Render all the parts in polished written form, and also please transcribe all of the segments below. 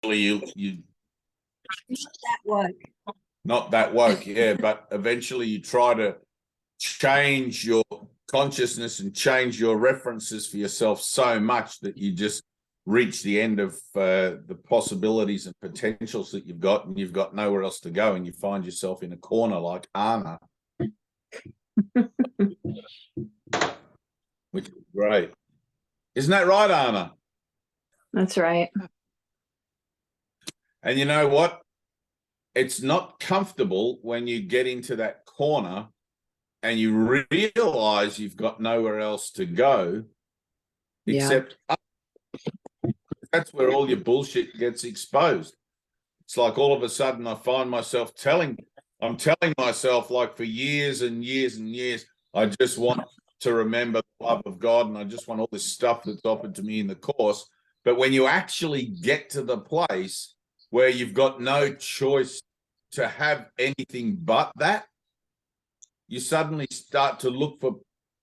you that woke. not that woke, yeah, but eventually you try to change your consciousness and change your references for yourself so much that you just reach the end of the possibilities and potentials that you've got, and you've got nowhere else to go, and you find yourself in a corner like Anna. Which is great. Isn't that right, Anna? That's right. And you know what? It's not comfortable when you get into that corner and you realize you've got nowhere else to go except up. That's where all your bullshit gets exposed. It's like all of a sudden I find myself telling myself, like, for years and years and years, I just want to remember the love of God, and I just want all this stuff that's offered to me in the course. But when you actually get to the place where you've got no choice to have anything but that, you suddenly start to look for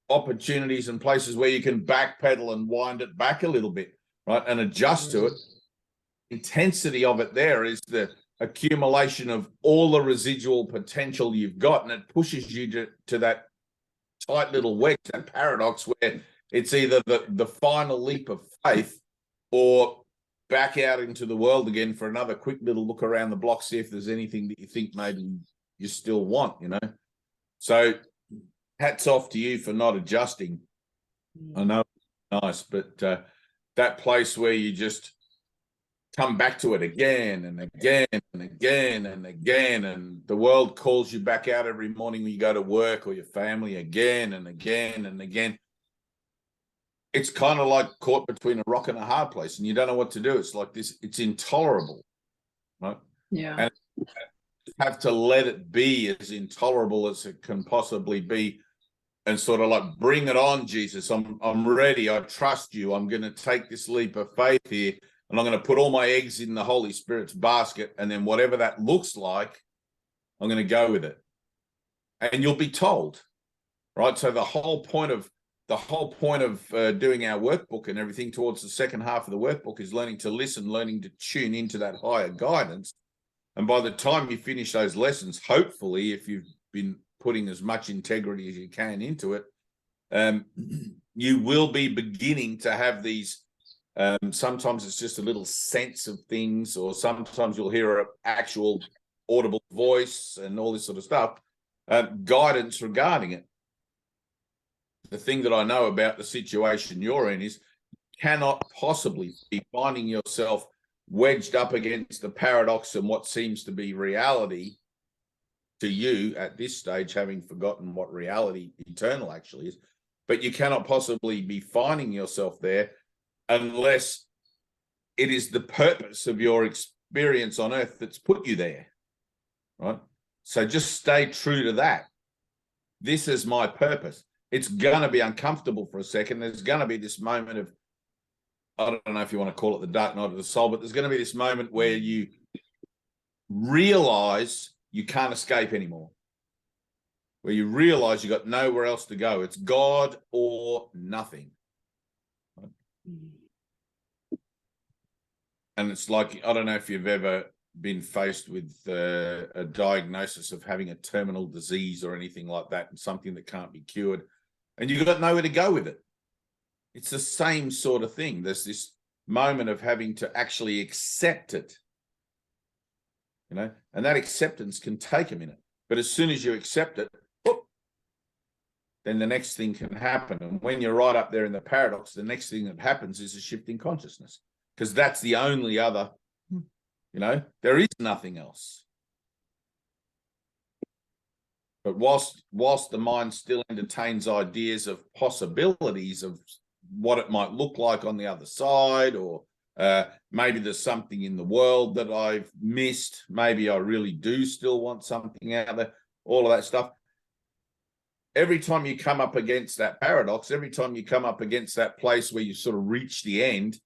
opportunities and places where you can backpedal and wind it back a little bit, right, and adjust to it. Intensity of it there is the accumulation of all the residual potential you've got, and it pushes you to that tight little wedge, that paradox where it's either the final leap of faith or back out into the world again for another quick little look around the block, see if there's anything that you think maybe you still want, you know. So hats off to you for not adjusting. I know it's nice, but that place where you just come back to it again and again and again and again, and the world calls you back out every morning when you go to work, or your family, again and again and again. It's kind of like caught between a rock and a hard place, and you don't know what to do. It's like this, it's intolerable, right? Yeah. And you have to let it be as intolerable as it can possibly be, and sort of like, bring it on, Jesus. I'm ready. I trust you. I'm going to take this leap of faith here, and I'm going to put all my eggs in the Holy Spirit's basket, and then whatever that looks like, I'm going to go with it. And you'll be told, right? So the whole point of doing our workbook and everything towards the second half of the workbook is learning to listen, learning to tune into that higher guidance. And by the time you finish those lessons, hopefully, if you've been putting as much integrity as you can into it, you will be beginning to have these, sometimes it's just a little sense of things, or sometimes you'll hear an actual audible voice and all this sort of stuff, guidance regarding it. The thing that I know about the situation you're in is you cannot possibly be finding yourself wedged up against the paradox and what seems to be reality to you at this stage, having forgotten what reality eternal actually is. But you cannot possibly be finding yourself there unless it is the purpose of your experience on earth that's put you there, right? So just stay true to that. This is my purpose. It's going to be uncomfortable for a second. There's going to be this moment of, I don't know if you want to call it the dark night of the soul, but there's going to be this moment where you realize you can't escape anymore, where you realize you got nowhere else to go. It's God or nothing. And it's like, I don't know if you've ever been faced with a diagnosis of having a terminal disease or anything like that, and something that can't be cured, and you've got nowhere to go with it. It's the same sort of thing. There's this moment of having to actually accept it, you know, and that acceptance can take a minute. But as soon as you accept it, whoop, then the next thing can happen. And when you're right up there in the paradox, the next thing that happens is a shift in consciousness, because that's the only other, you know, there is nothing else. But whilst the mind still entertains ideas of possibilities of what it might look like on the other side, or maybe there's something in the world that I've missed, maybe I really do still want something out there, all of that stuff. Every time you come up against that paradox, every time you come up against that place where you sort of reach the end,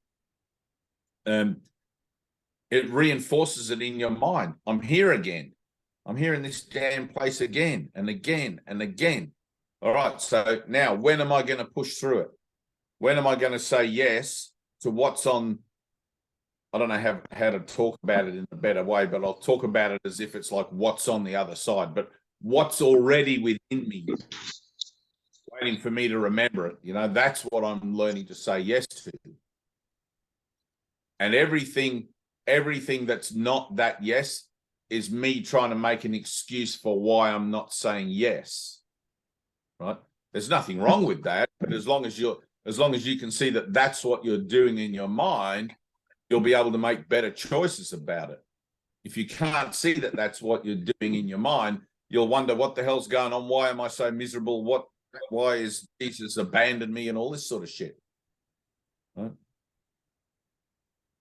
it reinforces it in your mind. I'm here again. I'm here in this damn place again and again and again. All right, so now when am I going to push through it? When am I going to say yes to what's on I don't know how to talk about it in a better way, but I'll talk about it as if it's like what's on the other side, but what's already within me, waiting for me to remember it. You know, that's what I'm learning to say yes to. And everything that's not that yes is me trying to make an excuse for why I'm not saying yes. Right? There's nothing wrong with that, but as long as you can see that that's what you're doing in your mind, you'll be able to make better choices about it. If you can't see that that's what you're doing in your mind, you'll wonder what the hell's going on. Why am I so miserable? Why is Jesus abandoned me and all this sort of shit? Right?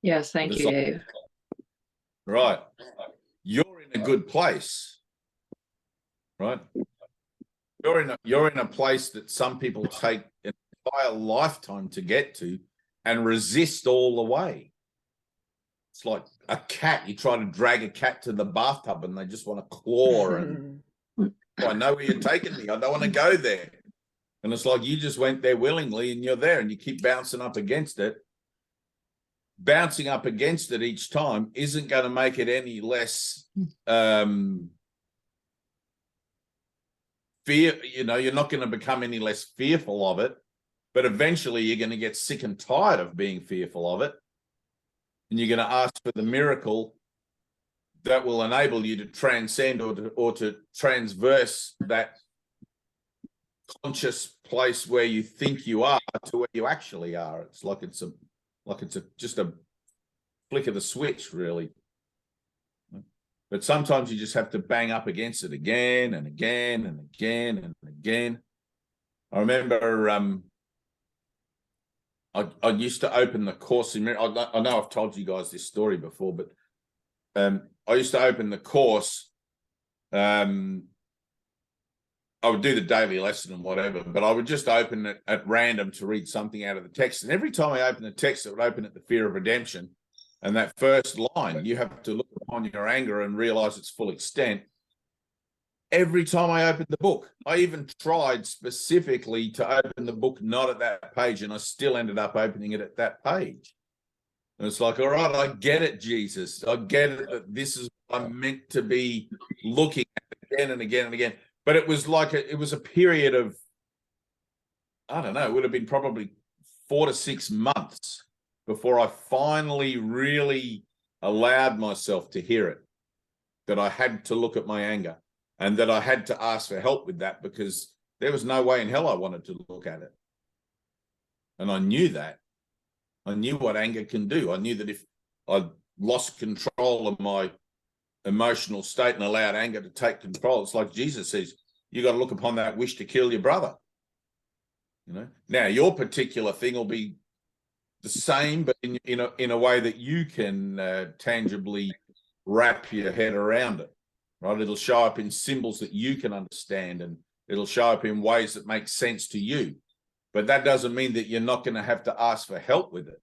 Yes, thank you, Dave. Right. You're in a good place. Right? You're in a place that some people take an entire lifetime to get to and resist all the way. It's like a cat. You try to drag a cat to the bathtub and they just want to claw and I know where you're taking me. I don't want to go there. And it's like you just went there willingly and you're there and you keep bouncing up against it. Bouncing up against it each time isn't going to make it any less fear. You know, you're not going to become any less fearful of it, but eventually you're going to get sick and tired of being fearful of it. And you're going to ask for the miracle that will enable you to transcend or to transverse that conscious place where you think you are to where you actually are. It's like it's just a flick of the switch, really. But sometimes you just have to bang up against it again and again and again and again. I remember I used to open the Course in Miracles. I know I've told you guys this story before, but I used to open the Course. I would do the daily lesson and whatever, but I would just open it at random to read something out of the text. And every time I open the text, it would open at the fear of redemption. And that first line, you have to look upon your anger and realize its full extent. Every time I opened the book, I even tried specifically to open the book not at that page, and I still ended up opening it at that page. And it's like, all right, I get it, Jesus. I get it that this is what I'm meant to be looking at again and again and again. But it was like it was a period of, I don't know, it would have been probably 4 to 6 months before I finally really allowed myself to hear it, that I had to look at my anger and that I had to ask for help with that because there was no way in hell I wanted to look at it. And I knew that. I knew what anger can do. I knew that if I lost control of my emotional state and allowed anger to take control, it's like Jesus says, you got to look upon that wish to kill your brother. You know, now your particular thing will be the same, but in a way that you can tangibly wrap your head around it, right? It'll show up in symbols that you can understand, and it'll show up in ways that make sense to you. But that doesn't mean that you're not going to have to ask for help with it,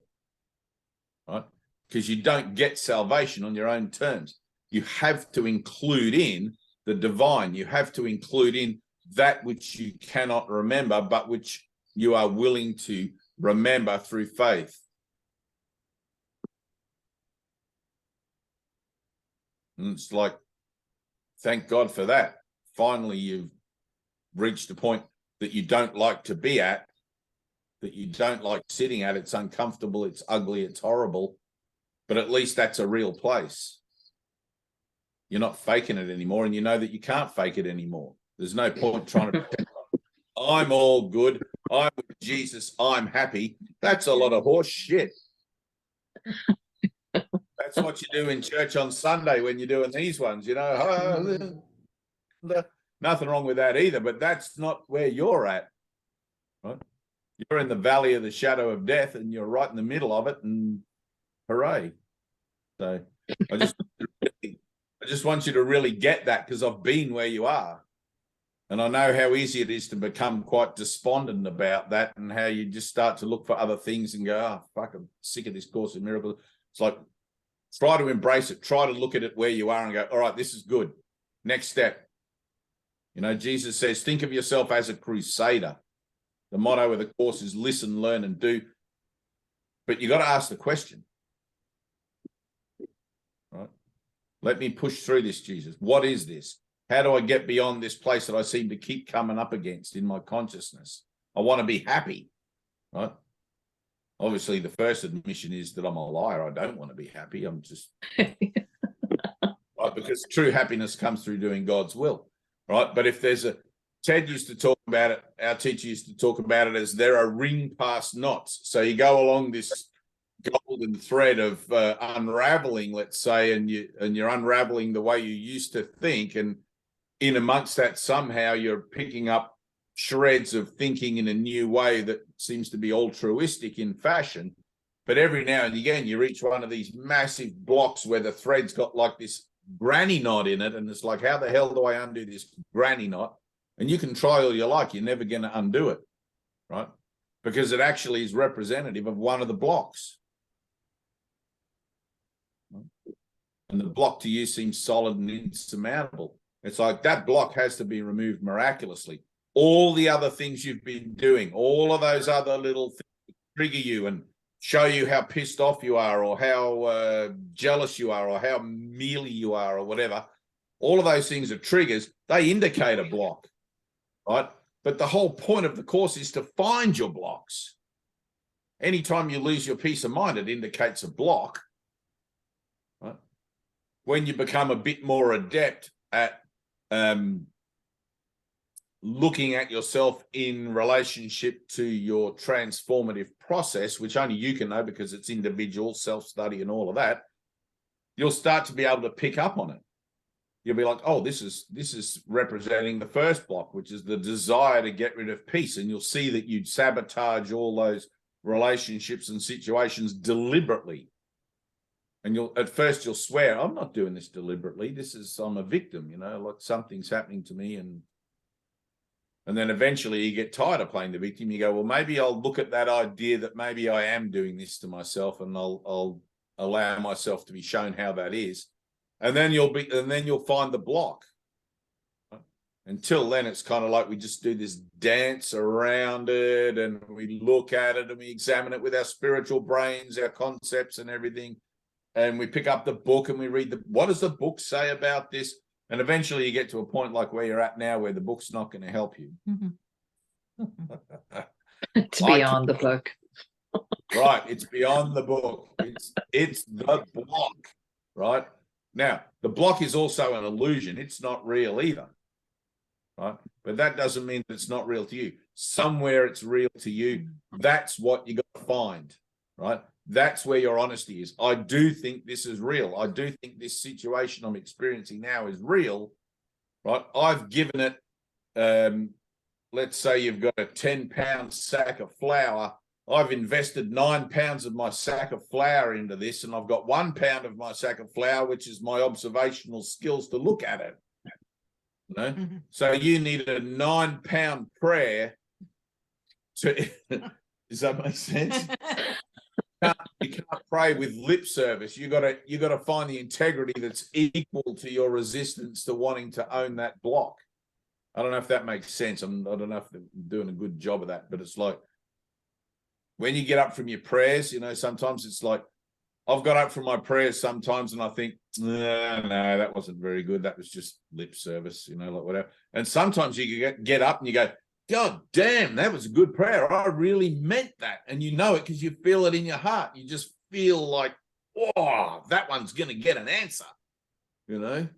right? Because you don't get salvation on your own terms. You have to include in the divine. You have to include in that which you cannot remember, but which you are willing to remember through faith. And it's like, thank God for that. Finally, you've reached a point that you don't like to be at, that you don't like sitting at. It's uncomfortable, it's ugly, it's horrible, but at least that's a real place. You're not faking it anymore, and you know that you can't fake it anymore. There's no point trying to pretend, I'm all good, I'm with Jesus, I'm happy. That's a lot of horse shit. That's what you do in church on Sunday when you're doing these ones, you know. Nothing wrong with that either, but that's not where you're at, right? You're in the valley of the shadow of death, and you're right in the middle of it, and hooray. So I just want you to really get that, because I've been where you are. And I know how easy it is to become quite despondent about that, and how you just start to look for other things and go, oh, fuck, I'm sick of this Course in Miracles. It's like, try to embrace it. Try to look at it where you are and go, all right, this is good. Next step. You know, Jesus says, think of yourself as a crusader. The motto of the Course is listen, learn, and do. But you got to ask the question, Let me push through this, Jesus. What is this? How do I get beyond this place that I seem to keep coming up against in my consciousness? I want to be happy, right? Obviously, the first admission is that I'm a liar. I don't want to be happy. I'm just right, because true happiness comes through doing God's will, right? But if there's a Ted used to talk about it, our teacher used to talk about it as there are ring past knots. So you go along this golden thread of unraveling, let's say, and you're unraveling the way you used to think, and in amongst that somehow you're picking up shreds of thinking in a new way that seems to be altruistic in fashion. But every now and again you reach one of these massive blocks where the thread's got like this granny knot in it, and it's like, how the hell do I undo this granny knot? And you can try all you like, you're never going to undo it, right? Because it actually is representative of one of the blocks. And the block to you seems solid and insurmountable. It's like that block has to be removed miraculously. All the other things you've been doing, all of those other little things that trigger you and show you how pissed off you are, or how jealous you are, or how mealy you are, or whatever, all of those things are triggers. They indicate a block, right? But the whole point of the course is to find your blocks. Anytime you lose your peace of mind, it indicates a block. Right? When you become a bit more adept at looking at yourself in relationship to your transformative process, which only you can know because it's individual, self-study and all of that, you'll start to be able to pick up on it. You'll be like, oh, this is representing the first block, which is the desire to get rid of peace. And you'll see that you'd sabotage all those relationships and situations deliberately. And at first you'll swear, I'm not doing this deliberately. I'm a victim, like something's happening to me. And then eventually you get tired of playing the victim. You go, well, maybe I'll look at that idea that maybe I am doing this to myself, and I'll allow myself to be shown how that is. And then you'll find the block. Until then, it's kind of like we just do this dance around it, and we look at it and we examine it with our spiritual brains, our concepts and everything. And we pick up the book and we read what does the book say about this? And eventually you get to a point like where you're at now, where the book's not going to help you. It's beyond the book. Right. It's beyond the book. It's the block, right? Now, the block is also an illusion. It's not real either, right? But that doesn't mean that it's not real to you. Somewhere it's real to you. That's what you got to find, right? That's where your honesty is. I do think this is real. I do think this situation I'm experiencing now is real, right? I've given it, let's say you've got a 10-pound sack of flour. I've invested 9 pounds of my sack of flour into this, and I've got 1 pound of my sack of flour, which is my observational skills to look at it. So you need a 9-pound prayer to, does that make sense? You can't pray with lip service. You got to find the integrity that's equal to your resistance to wanting to own that block. I don't know if that makes sense. I don't know if I'm doing a good job of that, but it's like when you get up from your prayers, sometimes it's like I've got up from my prayers sometimes and I think, no, that wasn't very good. That was just lip service, like whatever. And sometimes you get up and you go, God damn, that was a good prayer. I really meant that. And you know it because you feel it in your heart. You just feel like, oh, that one's going to get an answer, And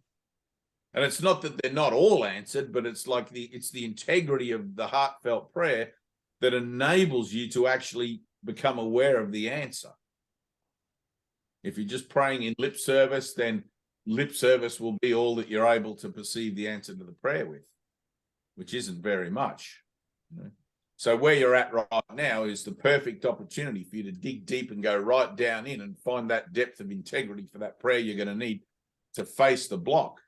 it's not that they're not all answered, but it's like it's the integrity of the heartfelt prayer that enables you to actually become aware of the answer. If you're just praying in lip service, then lip service will be all that you're able to perceive the answer to the prayer with, which isn't very much. So where you're at right now is the perfect opportunity for you to dig deep and go right down in and find that depth of integrity for that prayer you're going to need to face the block.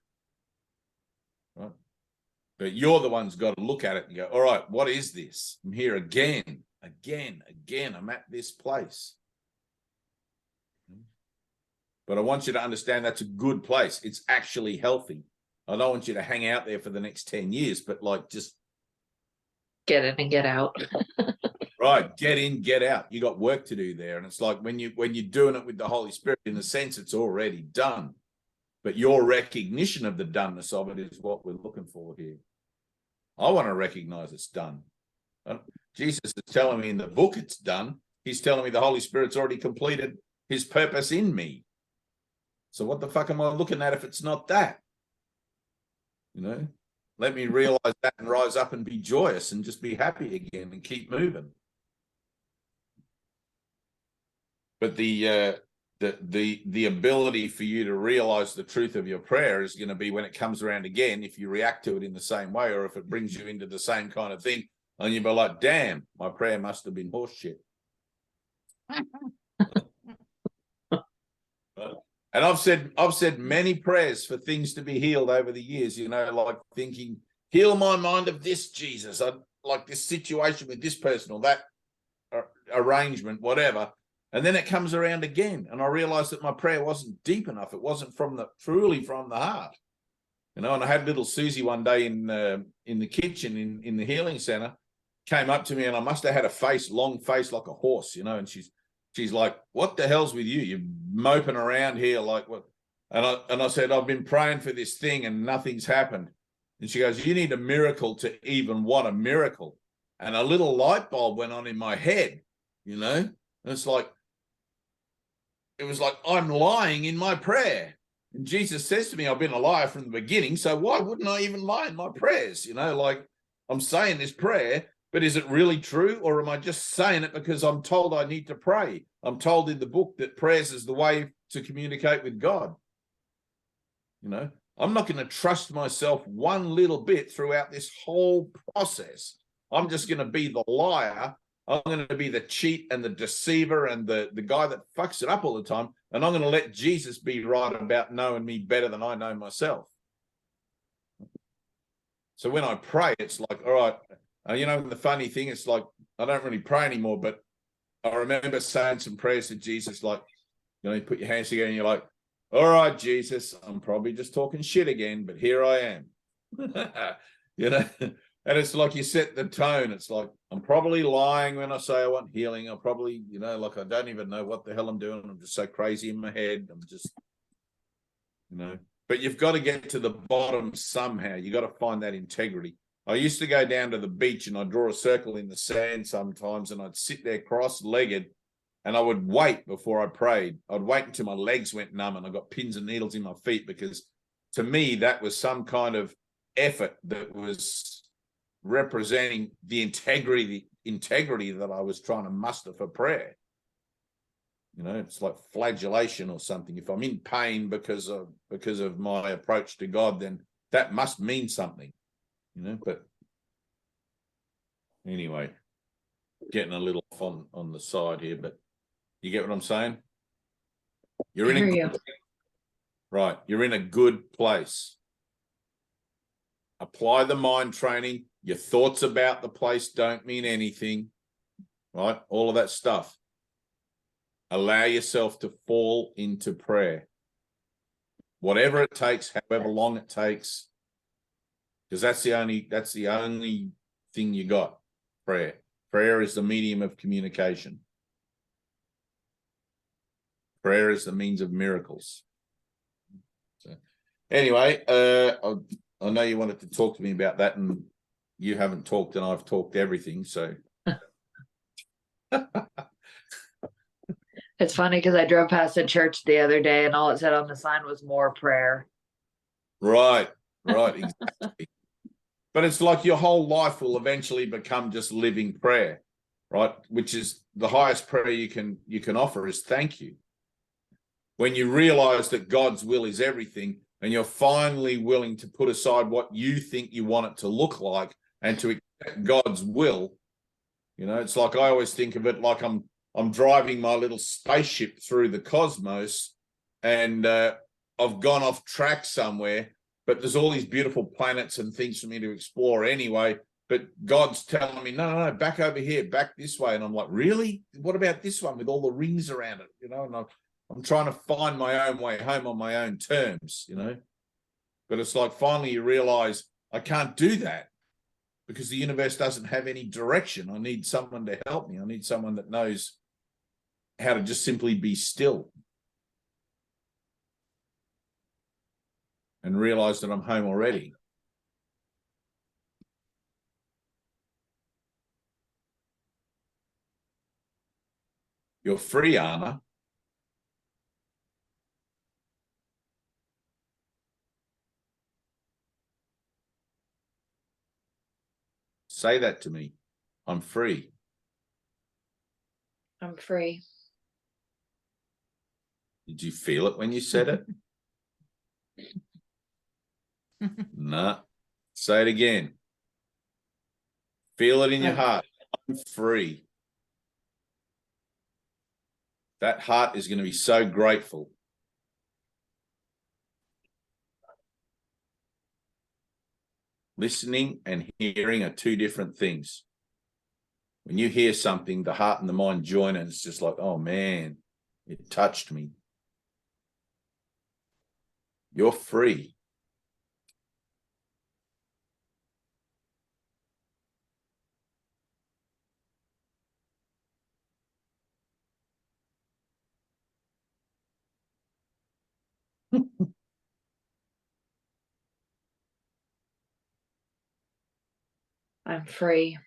Right? But you're the one's got to look at it and go, all right, what is this? I'm here again. I'm at this place. But I want you to understand that's a good place. It's actually healthy. I don't want you to hang out there for the next 10 years, but just get in and get out. Right. Get in, get out. You got work to do there. And it's like when you're doing it with the Holy Spirit, in a sense, it's already done. But your recognition of the doneness of it is what we're looking for here. I want to recognize it's done. Jesus is telling me in the book it's done. He's telling me the Holy Spirit's already completed his purpose in me. So what the fuck am I looking at if it's not that? You know, let me realize that and rise up and be joyous and just be happy again and keep moving. But the ability for you to realize the truth of your prayer is going to be when it comes around again, if you react to it in the same way, or if it brings you into the same kind of thing, and you'll be like, damn, my prayer must have been horseshit. And I've said many prayers for things to be healed over the years, you know, like thinking, heal my mind of this, Jesus. I like this situation with this person or that arrangement, whatever. And then it comes around again. And I realized that my prayer wasn't deep enough. It wasn't truly from the heart. You know, and I had little Susie one day in the kitchen in the healing center, came up to me, and I must have had a long face like a horse, you know, and she's like, what the hell's with you? You're moping around here like what? And I said, I've been praying for this thing and nothing's happened. And she goes, you need a miracle to even want a miracle. And a little light bulb went on in my head, you know, and it was like, I'm lying in my prayer. And Jesus says to me, I've been a liar from the beginning, so why wouldn't I even lie in my prayers? You know, like I'm saying this prayer, but is it really true? Or am I just saying it because I'm told I need to pray? I'm told in the book that prayers is the way to communicate with God. You know, I'm not going to trust myself one little bit throughout this whole process. I'm just going to be the liar. I'm going to be the cheat and the deceiver and the guy that fucks it up all the time. And I'm going to let Jesus be right about knowing me better than I know myself. So when I pray, it's like, all right, you know, the funny thing, it's like, I don't really pray anymore, but I remember saying some prayers to Jesus, like, you know, you put your hands together and you're like, all right, Jesus, I'm probably just talking shit again, but here I am. You know, and it's like you set the tone. It's like, I'm probably lying when I say I want healing. I'm probably, you know, like I don't even know what the hell I'm doing. I'm just so crazy in my head. I'm just, you know, but you've got to get to the bottom somehow. You got to find that integrity. I used to go down to the beach and I'd draw a circle in the sand sometimes and I'd sit there cross-legged and I would wait before I prayed. I'd wait until my legs went numb and I got pins and needles in my feet, because to me, that was some kind of effort that was representing the integrity that I was trying to muster for prayer. You know, it's like flagellation or something. If I'm in pain because of my approach to God, then that must mean something. You know, but anyway, getting a little off on the side here, but you get what I'm saying? You're in a good, right. You're in a good place. Apply the mind training. Your thoughts about the place don't mean anything, right? All of that stuff. Allow yourself to fall into prayer. Whatever it takes, however long it takes. Because that's the only thing you got. Prayer. Prayer is the medium of communication. Prayer is the means of miracles. So, anyway, I know you wanted to talk to me about that, and you haven't talked, and I've talked everything. So It's funny because I drove past a church the other day, and all it said on the sign was more prayer. Right, exactly. But it's like your whole life will eventually become just living prayer, right? Which is the highest prayer you can offer is thank you. When you realize that God's will is everything, and you're finally willing to put aside what you think you want it to look like and to accept God's will, you know, it's like I always think of it like I'm driving my little spaceship through the cosmos, and I've gone off track somewhere, but there's all these beautiful planets and things for me to explore anyway. But God's telling me, no, back over here, back this way. And I'm like, really? What about this one with all the rings around it? You know, and I'm trying to find my own way home on my own terms, you know. But it's like finally you realize I can't do that because the universe doesn't have any direction. I need someone to help me. I need someone that knows how to just simply be still. and realize that I'm home already. You're free, Anna. Say that to me. I'm free. I'm free. Did you feel it when you said it? Nah. Say it again. Feel it in your heart. I'm free. That heart is going to be so grateful. Listening and hearing are two different things. When you hear something, the heart and the mind join, and it's just like, oh man, it touched me. You're free. I'm free.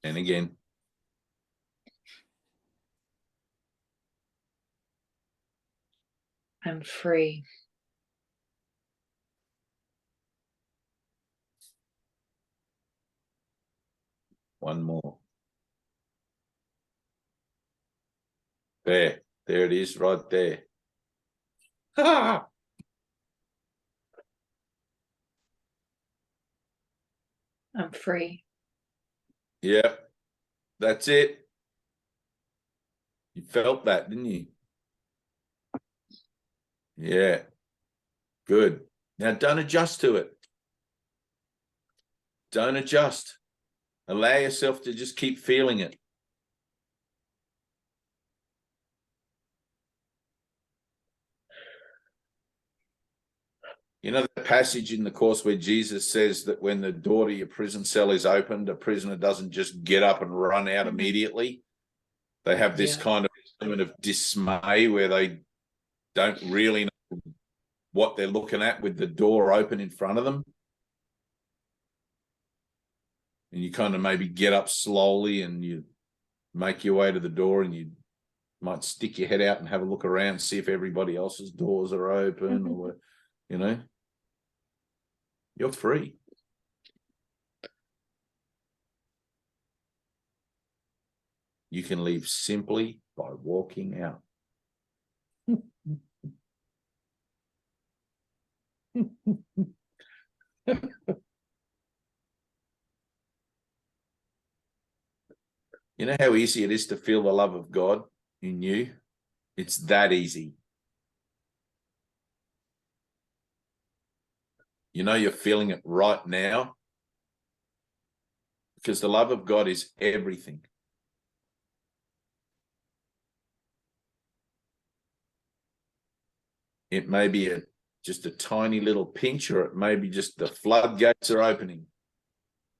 And again. I'm free. One more. There it is right there. Ah! I'm free. Yep, that's it. You felt that, didn't you? Yeah, good. Now don't adjust to it. Don't adjust. Allow yourself to just keep feeling it. You know the passage in the Course where Jesus says that when the door to your prison cell is opened, a prisoner doesn't just get up and run out immediately. They have this kind of element of dismay where they don't really know what they're looking at with the door open in front of them. And you kind of maybe get up slowly and you make your way to the door, and you might stick your head out and have a look around, see if everybody else's doors are open or, you know, you're free. You can leave simply by walking out. You know how easy it is to feel the love of God in you? It's that easy. You know you're feeling it right now because the love of God is everything. It may be just a tiny little pinch, or it may be just the floodgates are opening,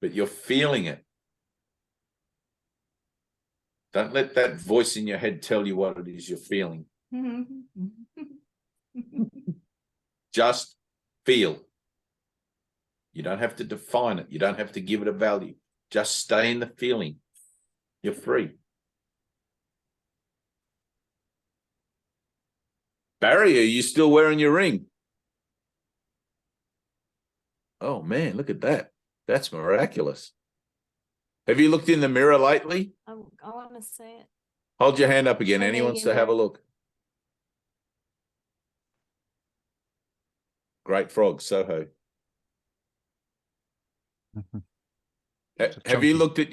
but you're feeling it. Don't let that voice in your head tell you what it is you're feeling. Just feel. You don't have to define it. You don't have to give it a value. Just stay in the feeling. You're free. Barry, are you still wearing your ring? Oh, man, look at that. That's miraculous. Have you looked in the mirror lately? I want to say it. Hold your hand up again. Hi, Anyone wants to Megan. have a look? Great frog, Soho. Have you looked at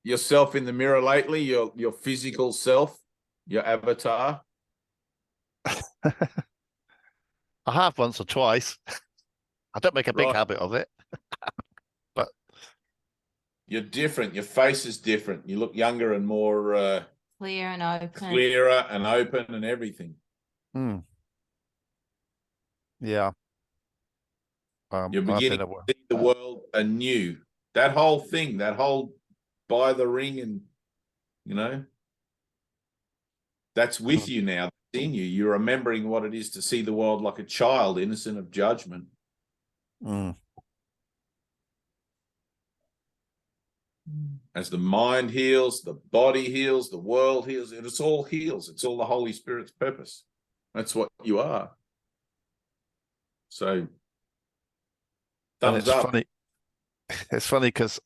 yourself in the mirror lately? Your physical self, your avatar? I have once or twice. I don't make a big Right. habit of it. But You're different. Your face is different. You look younger and more Clear and open. clearer and open and everything. yeah. You're I've beginning been to see the world anew. That whole thing, that whole buy the ring and, you know, that's with you now. in you. You're remembering what it is to see the world like a child, innocent of judgment. Mm. As the mind heals, the body heals, the world heals, it's all heals. It's all the Holy Spirit's purpose. That's what you are. So, thumbs up. Funny. It's funny because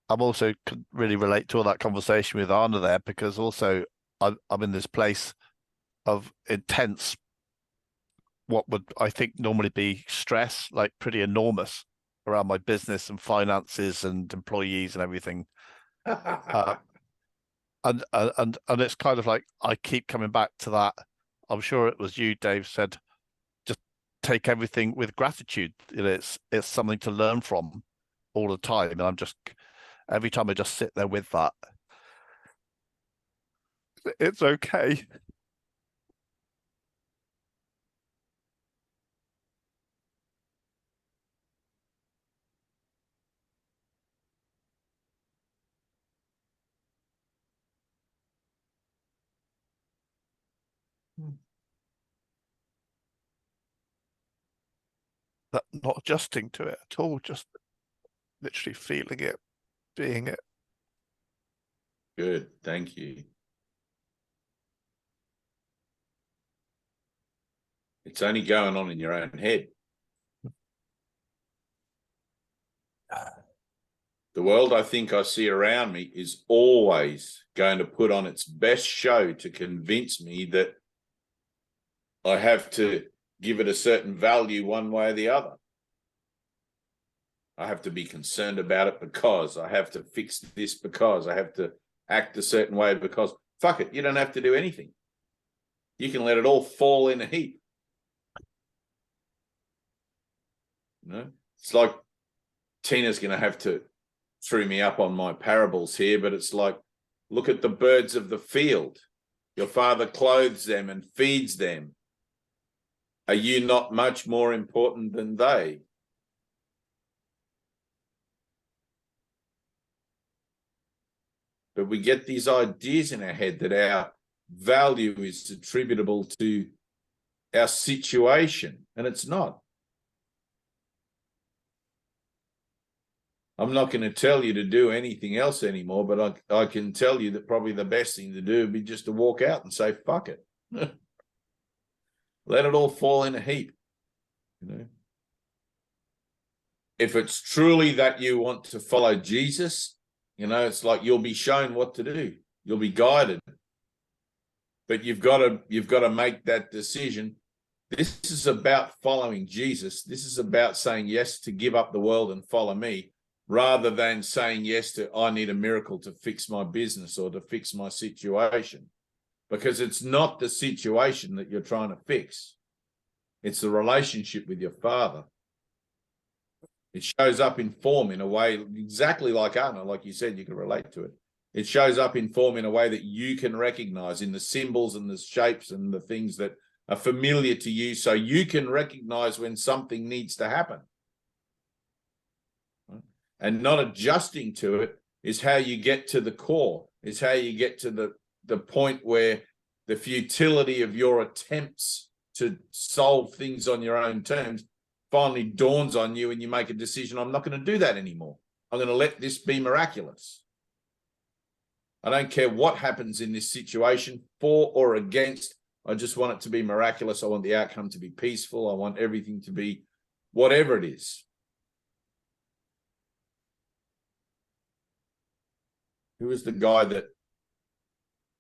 I'm also could really relate to all that conversation with Anna there, because also I'm in this place of intense, what would I think normally be stress, like pretty enormous around my business and finances and employees and everything. And it's kind of like I keep coming back to that. I'm sure it was you, Dave, said just take everything with gratitude. It's something to learn from all the time. And I'm just every time I just sit there with that, it's okay. That not adjusting to it at all, just literally feeling it, being it. Good, thank you. It's only going on in your own head. The world I think I see around me is always going to put on its best show to convince me that I have to give it a certain value one way or the other. I have to be concerned about it because I have to fix this, because I have to act a certain way, because fuck it, you don't have to do anything. You can let it all fall in a heap. You know, it's like Tina's going to have to throw me up on my parables here, but it's like, look at the birds of the field. Your Father clothes them and feeds them. Are you not much more important than they? But we get these ideas in our head that our value is attributable to our situation, and it's not. I'm not going to tell you to do anything else anymore, but I can tell you that probably the best thing to do would be just to walk out and say, fuck it. Let it all fall in a heap. You know? If it's truly that you want to follow Jesus, you know, it's like you'll be shown what to do. You'll be guided. But you've got to make that decision. This is about following Jesus. This is about saying yes to give up the world and follow me, rather than saying yes to, I need a miracle to fix my business or to fix my situation. Because it's not the situation that you're trying to fix. It's the relationship with your Father. It shows up in form in a way exactly like Anna, like you said, you can relate to it. It shows up in form in a way that you can recognize in the symbols and the shapes and the things that are familiar to you, so you can recognize when something needs to happen. And not adjusting to it is how you get to the core, is how you get to the point where the futility of your attempts to solve things on your own terms finally dawns on you, and you make a decision, I'm not going to do that anymore. I'm going to let this be miraculous. I don't care what happens in this situation, for or against. I just want it to be miraculous. I want the outcome to be peaceful. I want everything to be whatever it is. Who was the guy that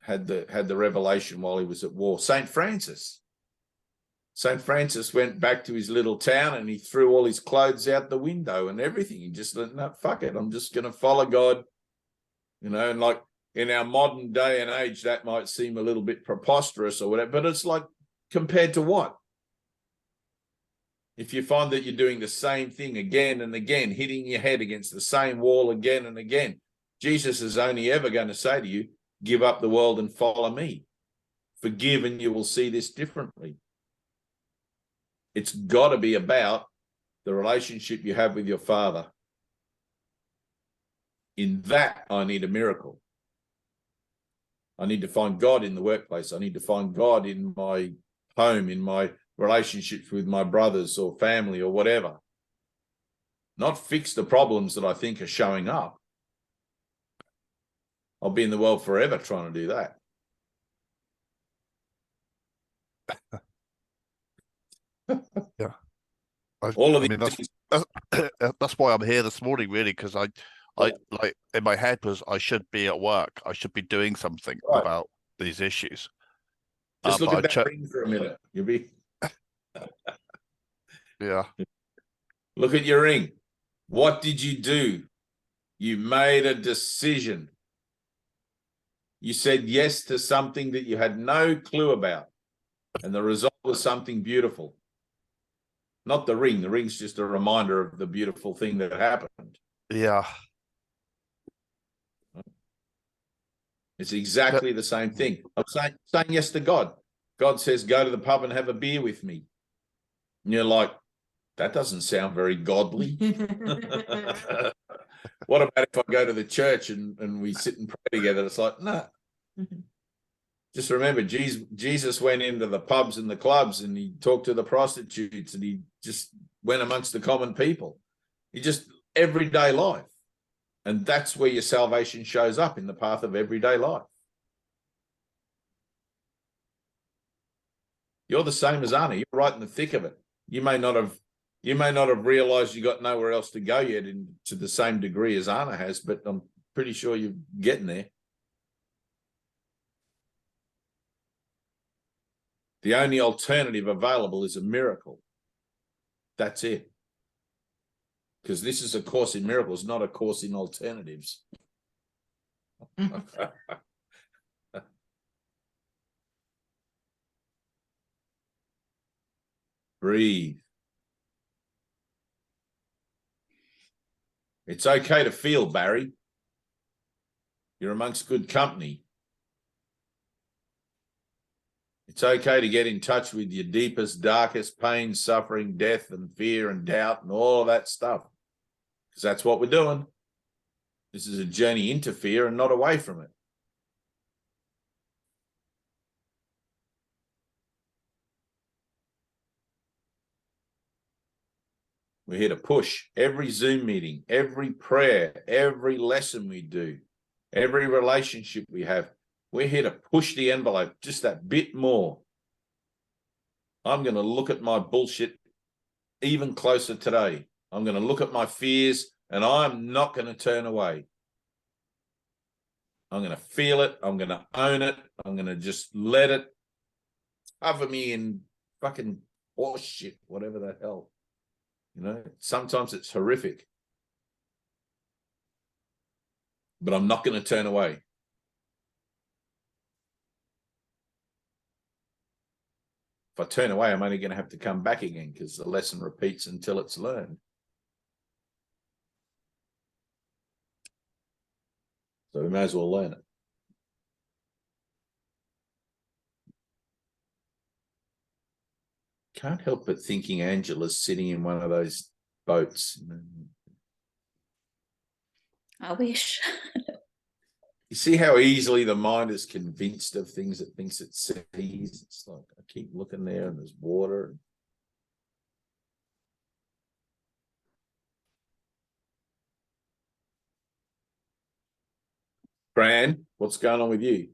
had the revelation while he was at war? St. Francis. St. Francis went back to his little town and he threw all his clothes out the window and everything. He just said, no, fuck it. I'm just going to follow God. You know, and like in our modern day and age, that might seem a little bit preposterous or whatever, but it's like, compared to what? If you find that you're doing the same thing again and again, hitting your head against the same wall again and again, Jesus is only ever going to say to you, give up the world and follow me. Forgive and you will see this differently. It's got to be about the relationship you have with your Father. In that, I need a miracle. I need to find God in the workplace. I need to find God in my home, in my relationships with my brothers or family or whatever. Not fix the problems that I think are showing up. I'll be in the world forever trying to do that. Yeah. All of I these mean, things. that's why I'm here this morning, really, because I like in my head was I should be at work. I should be doing something Right. about these issues. Just look but at that ring for a minute. You'll be. Yeah. Look at your ring. What did you do? You made a decision. You said yes to something that you had no clue about. And the result was something beautiful. Not the ring. The ring's just a reminder of the beautiful thing that happened. Yeah. It's exactly the same thing. I'm saying yes to God. God says, go to the pub and have a beer with me. And you're like, that doesn't sound very godly. What about if I go to the church and we sit and pray together? It's like, no. Just remember, Jesus went into the pubs and the clubs and he talked to the prostitutes and he just went amongst the common people. He just everyday life. And that's where your salvation shows up, in the path of everyday life. You're the same as Anna. You're right in the thick of it. You may not have realized you got nowhere else to go yet to the same degree as Anna has, but I'm pretty sure you're getting there. The only alternative available is a miracle. That's it. Because this is a course in miracles, not a course in alternatives. Breathe. It's okay to feel, Barry. You're amongst good company. It's okay to get in touch with your deepest, darkest pain, suffering, death, and fear and doubt and all of that stuff. Because that's what we're doing. This is a journey into fear and not away from it. We're here to push every Zoom meeting, every prayer, every lesson we do, every relationship we have. We're here to push the envelope just that bit more. I'm going to look at my bullshit even closer today. I'm going to look at my fears and I'm not going to turn away. I'm going to feel it. I'm going to own it. I'm going to just let it cover me in fucking horse shit, whatever the hell. You know, sometimes it's horrific. But I'm not going to turn away. If I turn away, I'm only going to have to come back again because the lesson repeats until it's learned. So we may as well learn it. Can't help but thinking Angela's sitting in one of those boats. I wish. You see how easily the mind is convinced of things it thinks it sees? It's like, I keep looking there and there's water. Fran, what's going on with you?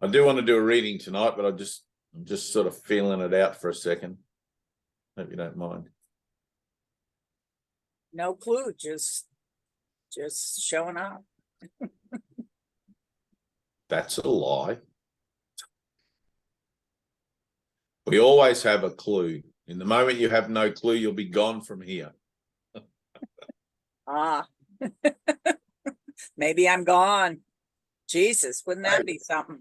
I do want to do a reading tonight, but I'm just sort of feeling it out for a second. Hope you don't mind. No clue, just showing up. That's a lie. We always have a clue. In the moment you have no clue, you'll be gone from here. Maybe I'm gone. Jesus, wouldn't that be something?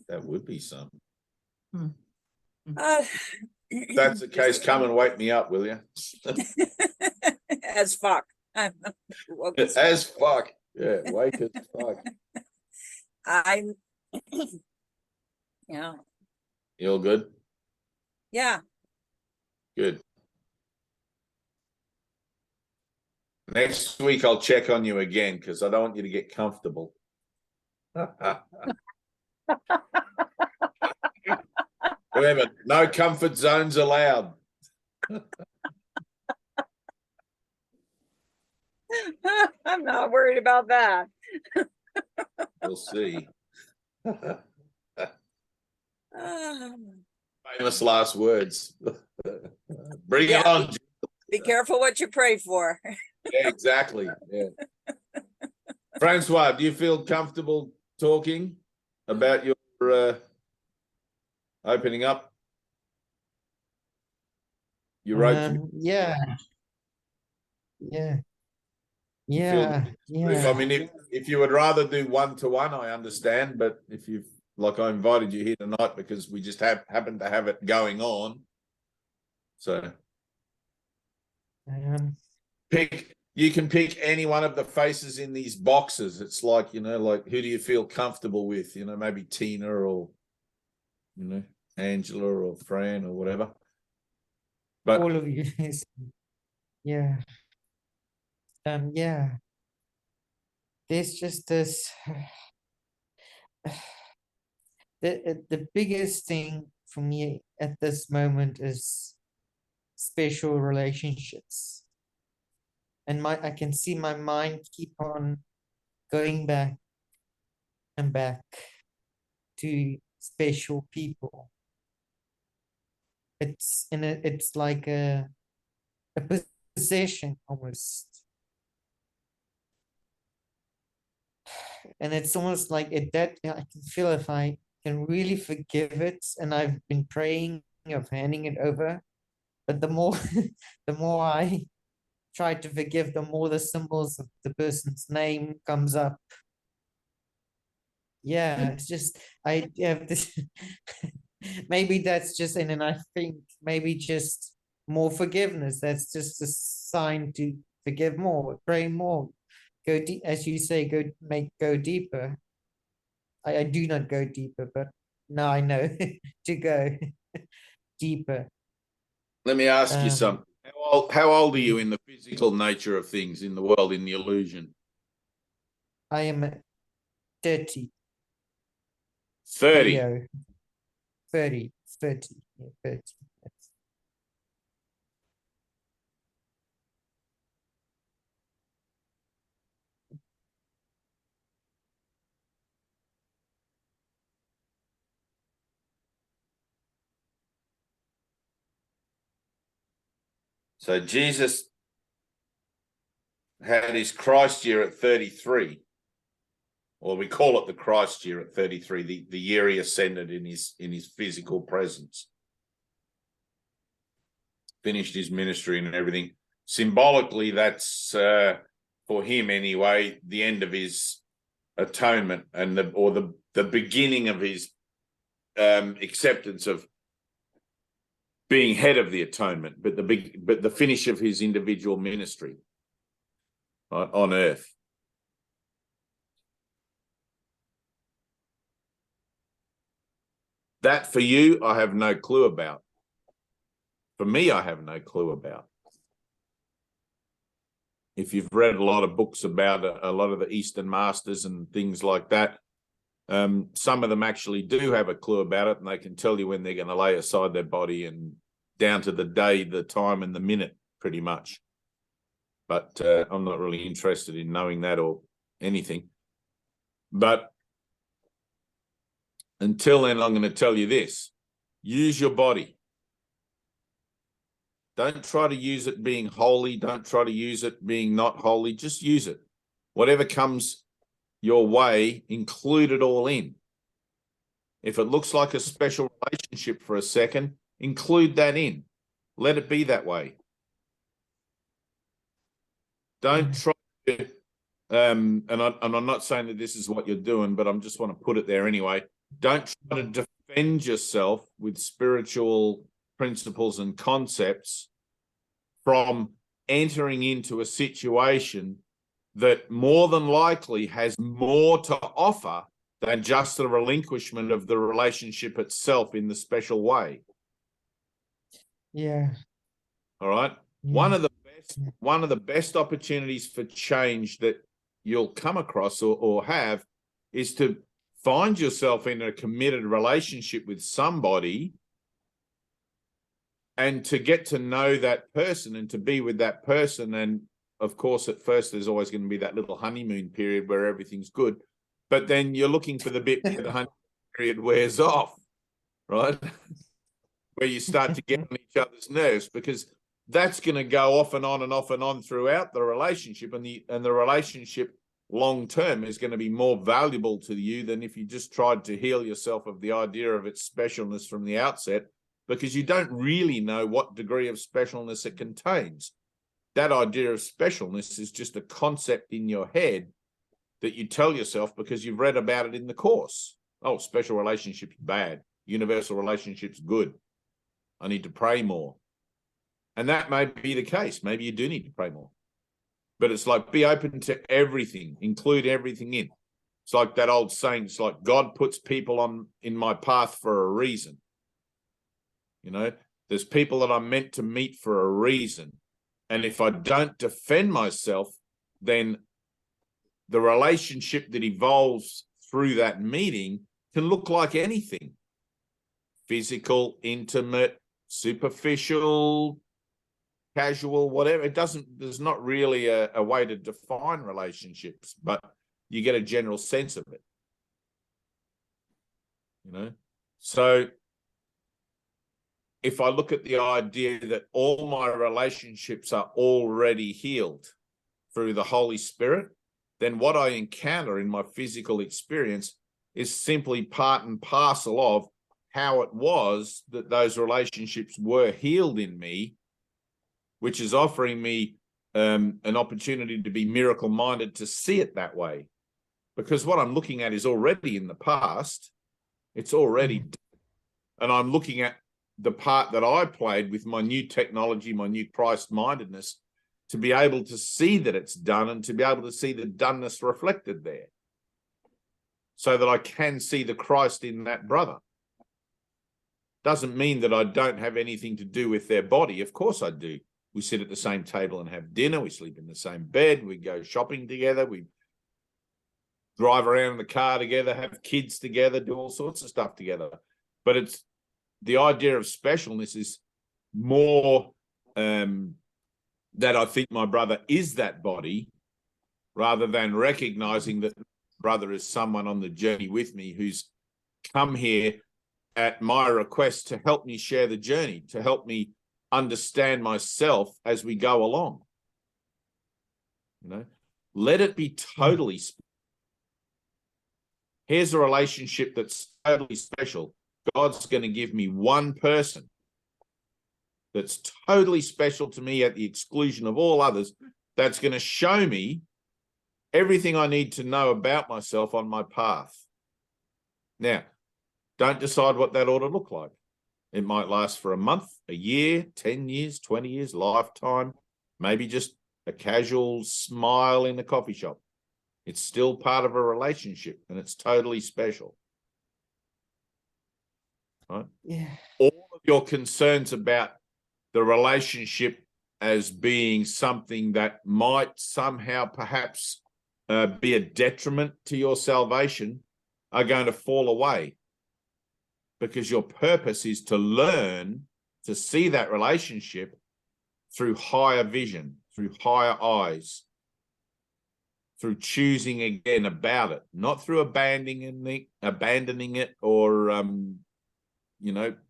That would be something. If That's the case, come and wake me up, will you? as fuck. As fuck. Yeah, wake as fuck. I'm yeah. You all good? Yeah. Good. Next week I'll check on you again because I don't want you to get comfortable. Remember, no comfort zones allowed. I'm not worried about that. We'll see. Ah. Famous last words. Bring it Yeah. on. Be careful what you pray for. Yeah, exactly. Yeah. Francois, do you feel comfortable talking about your opening up? You wrote to me. Yeah. I mean, if you would rather do one-to-one, I understand. But if you've, like, I invited you here tonight because we just happen to have it going on. So you can pick any one of the faces in these boxes. It's like, like, who do you feel comfortable with? Maybe Tina or, Angela or Fran or whatever. But all of you. Yeah. Yeah. There's just this. The biggest thing for me at this moment is special relationships, and I can see my mind keep on going back and back to special people. It's like a possession almost. And it's almost like I can feel if I can really forgive it, and I've been praying of handing it over, but the more the more I try to forgive, the more the symbols of the person's name comes up. Yeah, it's just I have this. Maybe that's just, and then I think maybe just more forgiveness. That's just a sign to forgive more, pray more, go deep, as you say, go deeper. I do not go deeper, but now I know to go deeper. let me ask you something. How old are you in the physical nature of things, in the world, in the illusion? I am 30. 30. Leo. 30. Yeah, 30. Yes. So Jesus had his Christ year at 33. Or we call it the Christ year at 33, the year he ascended in his physical presence. Finished his ministry and everything. Symbolically, that's for him anyway, the end of his atonement and the beginning of his acceptance of being head of the atonement, but the finish of his individual ministry, right, on earth. That for you, I have no clue about. For me, I have no clue about. If you've read a lot of books about a lot of the Eastern masters and things like that, some of them actually do have a clue about it, and they can tell you when they're going to lay aside their body, and down to the day, the time, and the minute, pretty much. But I'm not really interested in knowing that or anything. But until then, I'm going to tell you this. Use your body. Don't try to use it being holy. Don't try to use it being not holy. Just use it. Whatever comes your way, include it all in. If it looks like a special relationship for a second, include that in. Let it be that way. Don't try to, and I'm not saying that this is what you're doing, but I just want to put it there anyway. Don't try to defend yourself with spiritual principles and concepts from entering into a situation that more than likely has more to offer than just the relinquishment of the relationship itself in the special way. Yeah. All right. Yeah. One of the one of the best opportunities for change that you'll come across or have is to find yourself in a committed relationship with somebody and to get to know that person and to be with that person. And of course, at first, there's always going to be that little honeymoon period where everything's good. But then you're looking for the bit where the honeymoon period wears off, right? Where you start to get on each other's nerves, because that's going to go off and on and off and on throughout the relationship. And the relationship long term is going to be more valuable to you than if you just tried to heal yourself of the idea of its specialness from the outset, because you don't really know what degree of specialness it contains. That idea of specialness is just a concept in your head that you tell yourself because you've read about it in the course. Oh, special relationship's bad. Universal relationship's good. I need to pray more. And that may be the case. Maybe you do need to pray more. But it's like, be open to everything, include everything in. It's like that old saying, it's like God puts people in my path for a reason. You know, there's people that I'm meant to meet for a reason. And if I don't defend myself, then the relationship that evolves through that meeting can look like anything. Physical, intimate, superficial, casual, whatever. There's not really a way to define relationships, but you get a general sense of it. You know? So if I look at the idea that all my relationships are already healed through the Holy Spirit, then what I encounter in my physical experience is simply part and parcel of how it was that those relationships were healed in me, which is offering me an opportunity to be miracle-minded to see it that way. Because what I'm looking at is already in the past. It's already done. And I'm looking at the part that I played with my new technology, my new Christ-mindedness, to be able to see that it's done and to be able to see the doneness reflected there so that I can see the Christ in that brother. Doesn't mean that I don't have anything to do with their body. Of course I do. We sit at the same table and have dinner. We sleep in the same bed. We go shopping together. We drive around in the car together, have kids together, do all sorts of stuff together. But it's the idea of specialness is more that I think my brother is that body, rather than recognizing that brother is someone on the journey with me who's come here at my request to help me share the journey, to help me understand myself as we go along. You know, let it be totally special. Here's a relationship that's totally special. God's going to give me one person that's totally special to me at the exclusion of all others, that's going to show me everything I need to know about myself on my path. Now, don't decide what that ought to look like. It might last for a month, a year, 10 years, 20 years, lifetime, maybe just a casual smile in the coffee shop. It's still part of a relationship and it's totally special. Right? Yeah. All of your concerns about the relationship as being something that might somehow perhaps be a detriment to your salvation are going to fall away, because your purpose is to learn to see that relationship through higher vision, through higher eyes, through choosing again about it, not through abandoning it or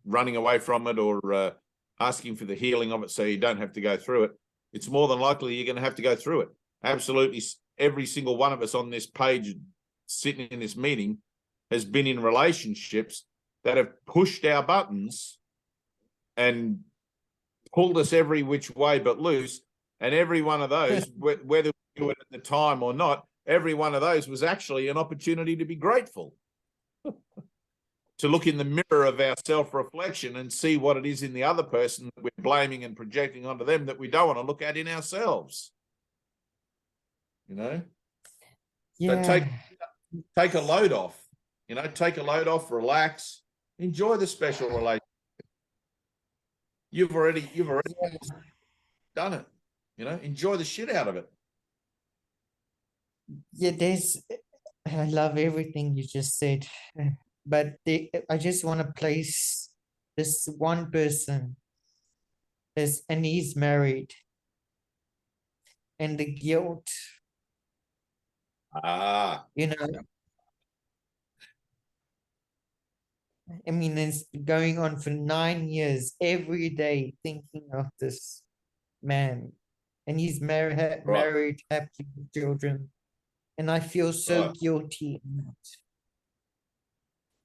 running away from it or asking for the healing of it so you don't have to go through it. It's more than likely you're going to have to go through it. Absolutely every single one of us on this page sitting in this meeting has been in relationships that have pushed our buttons and pulled us every which way but loose. And every one of those, whether we do it at the time or not, every one of those was actually an opportunity to be grateful. To look in the mirror of our self-reflection and see what it is in the other person that we're blaming and projecting onto them that we don't want to look at in ourselves. You know? Yeah. So take a load off. You know, take a load off, relax, enjoy the special relationship. You've already done it. enjoy the shit out of it. Yeah, I love everything you just said, but I just want to place this one person, and he's married, and the guilt, you know, I mean, it's going on for 9 years, every day thinking of this man, and he's Right. married, happy with children, and I feel so Right. guilty.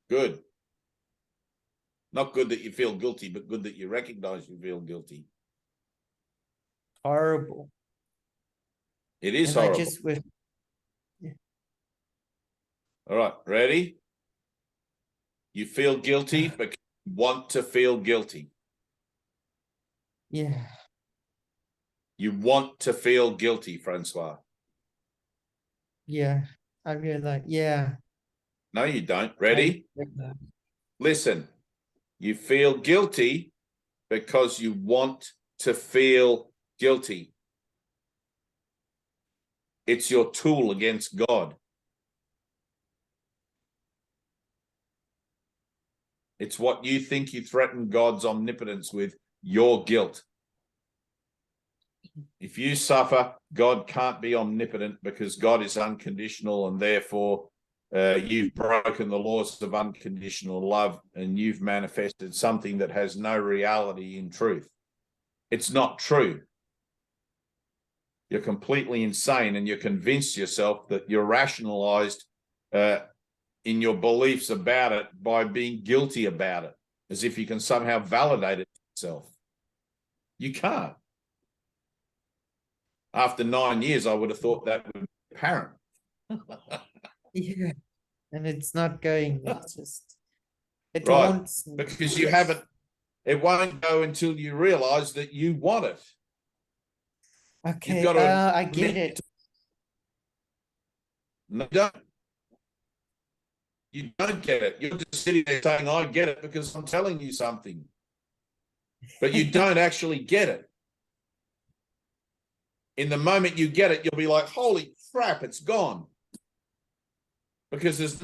Good. Not good that you feel guilty, but good that you recognize you feel guilty. Horrible. It is And horrible. I just wish, All right, ready? You feel guilty, but you want to feel guilty. yeah, You want to feel guilty, Francois. yeah, I realize, yeah. No, you don't. Ready? I- Listen, you feel guilty because you want to feel guilty. It's your tool against God. It's what you think you threaten God's omnipotence with, your guilt. If you suffer, God can't be omnipotent because God is unconditional, and therefore you've broken the laws of unconditional love and you've manifested something that has no reality in truth. It's not true. You're completely insane, and you convince yourself that you're rationalized in your beliefs about it by being guilty about it, as if you can somehow validate it yourself. You can't. After 9 years, I would have thought that would be apparent. Yeah, and it's not going, it's just, it Right, wants me. because you haven't, it won't go until you realize that you want it. Okay, got to I get admit it. No, you don't. You don't get it. You're just sitting there saying, I get it because I'm telling you something. But you don't actually get it. In the moment you get it, you'll be like, holy crap, it's gone. Because there's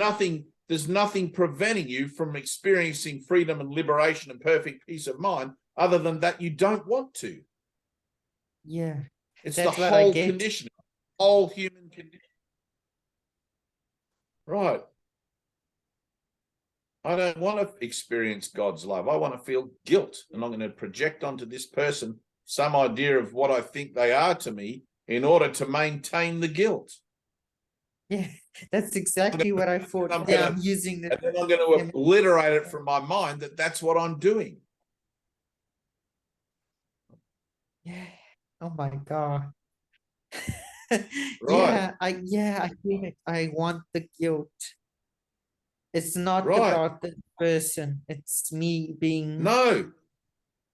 nothing preventing you from experiencing freedom and liberation and perfect peace of mind other than that you don't want to. Yeah, It's that's the what I whole get. condition, whole human condition. Right. I don't want to experience God's love. I want to feel guilt, and I'm going to project onto this person some idea of what I think they are to me in order to maintain the guilt. Yeah, that's exactly what I thought. I'm Yeah, gonna- I'm using the And then I'm going to obliterate it from my mind that that's what I'm doing. yeah. Oh my God. Right. I get it. I want the guilt. It's not Right. about the person. It's me being No,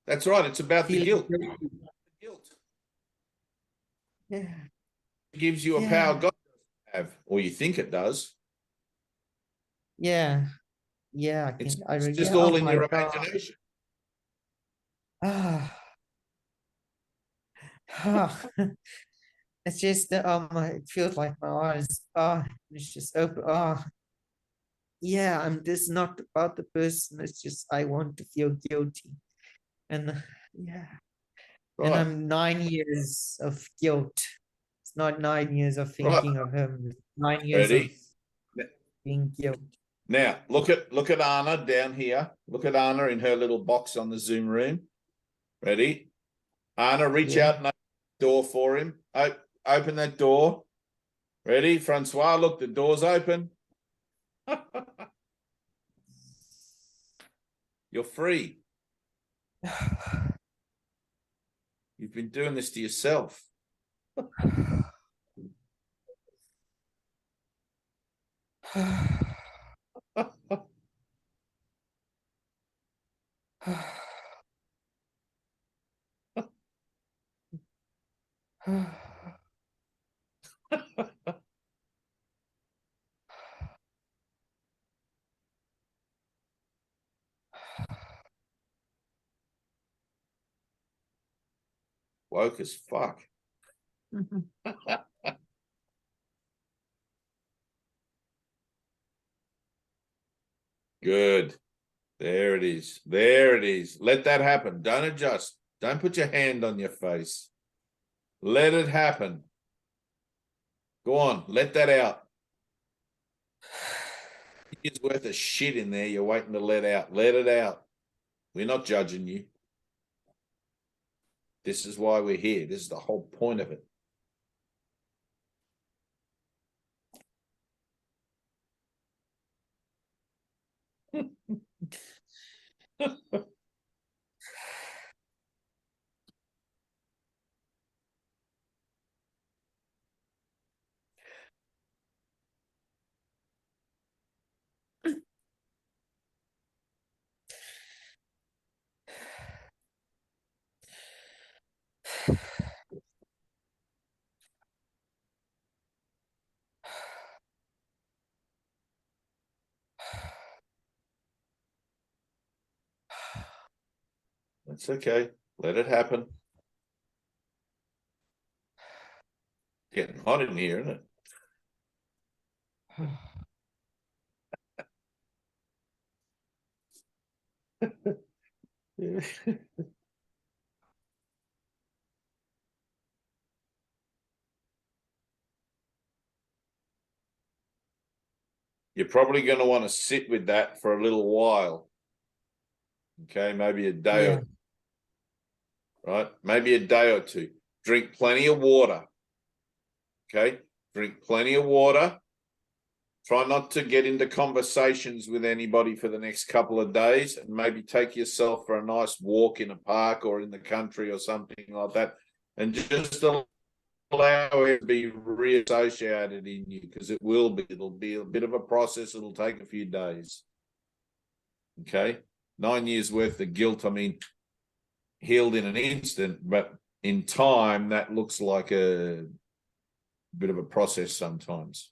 that's right. It's about the feeling guilt. guilty. Guilt Yeah. gives you a power God doesn't have, or you think it does. Yeah. Yeah. It's I just yeah, all oh in my your God. imagination. Ah. It's just that it feels like my eyes it's just open. Yeah, this is not about the person, it's just I want to feel guilty. And yeah. And Right. I'm 9 years of guilt. It's not 9 years of Right. thinking of him. It's 9 years of Ready? being guilt. Now, look at Anna down here. Look at Anna in her little box on the Zoom room. Ready? Anna, reach Yeah. out and open the door for him. Open that door. Ready? Francois, look, the door's open. You're free. You've been doing this to yourself. Woke as fuck. Good. There it is. There it is. Let that happen. Don't adjust. Don't put your hand on your face. Let it happen. Go on. Let that out. It's worth of shit in there you're waiting to let out. Let it out. We're not judging you. This is why we're here. This is the whole point of it. That's okay. Let it happen. Getting hot in here, isn't it? You're probably going to want to sit with that for a little while. Okay, maybe a day or right? Maybe a day or two. Drink plenty of water. Okay, drink plenty of water. Try not to get into conversations with anybody for the next couple of days, and maybe take yourself for a nice walk in a park or in the country or something like that, and just allow it to be reassociated in you, because it will be. It'll be a bit of a process. It'll take a few days. Okay, 9 years worth of guilt. I mean, healed in an instant, but in time, that looks like a bit of a process sometimes.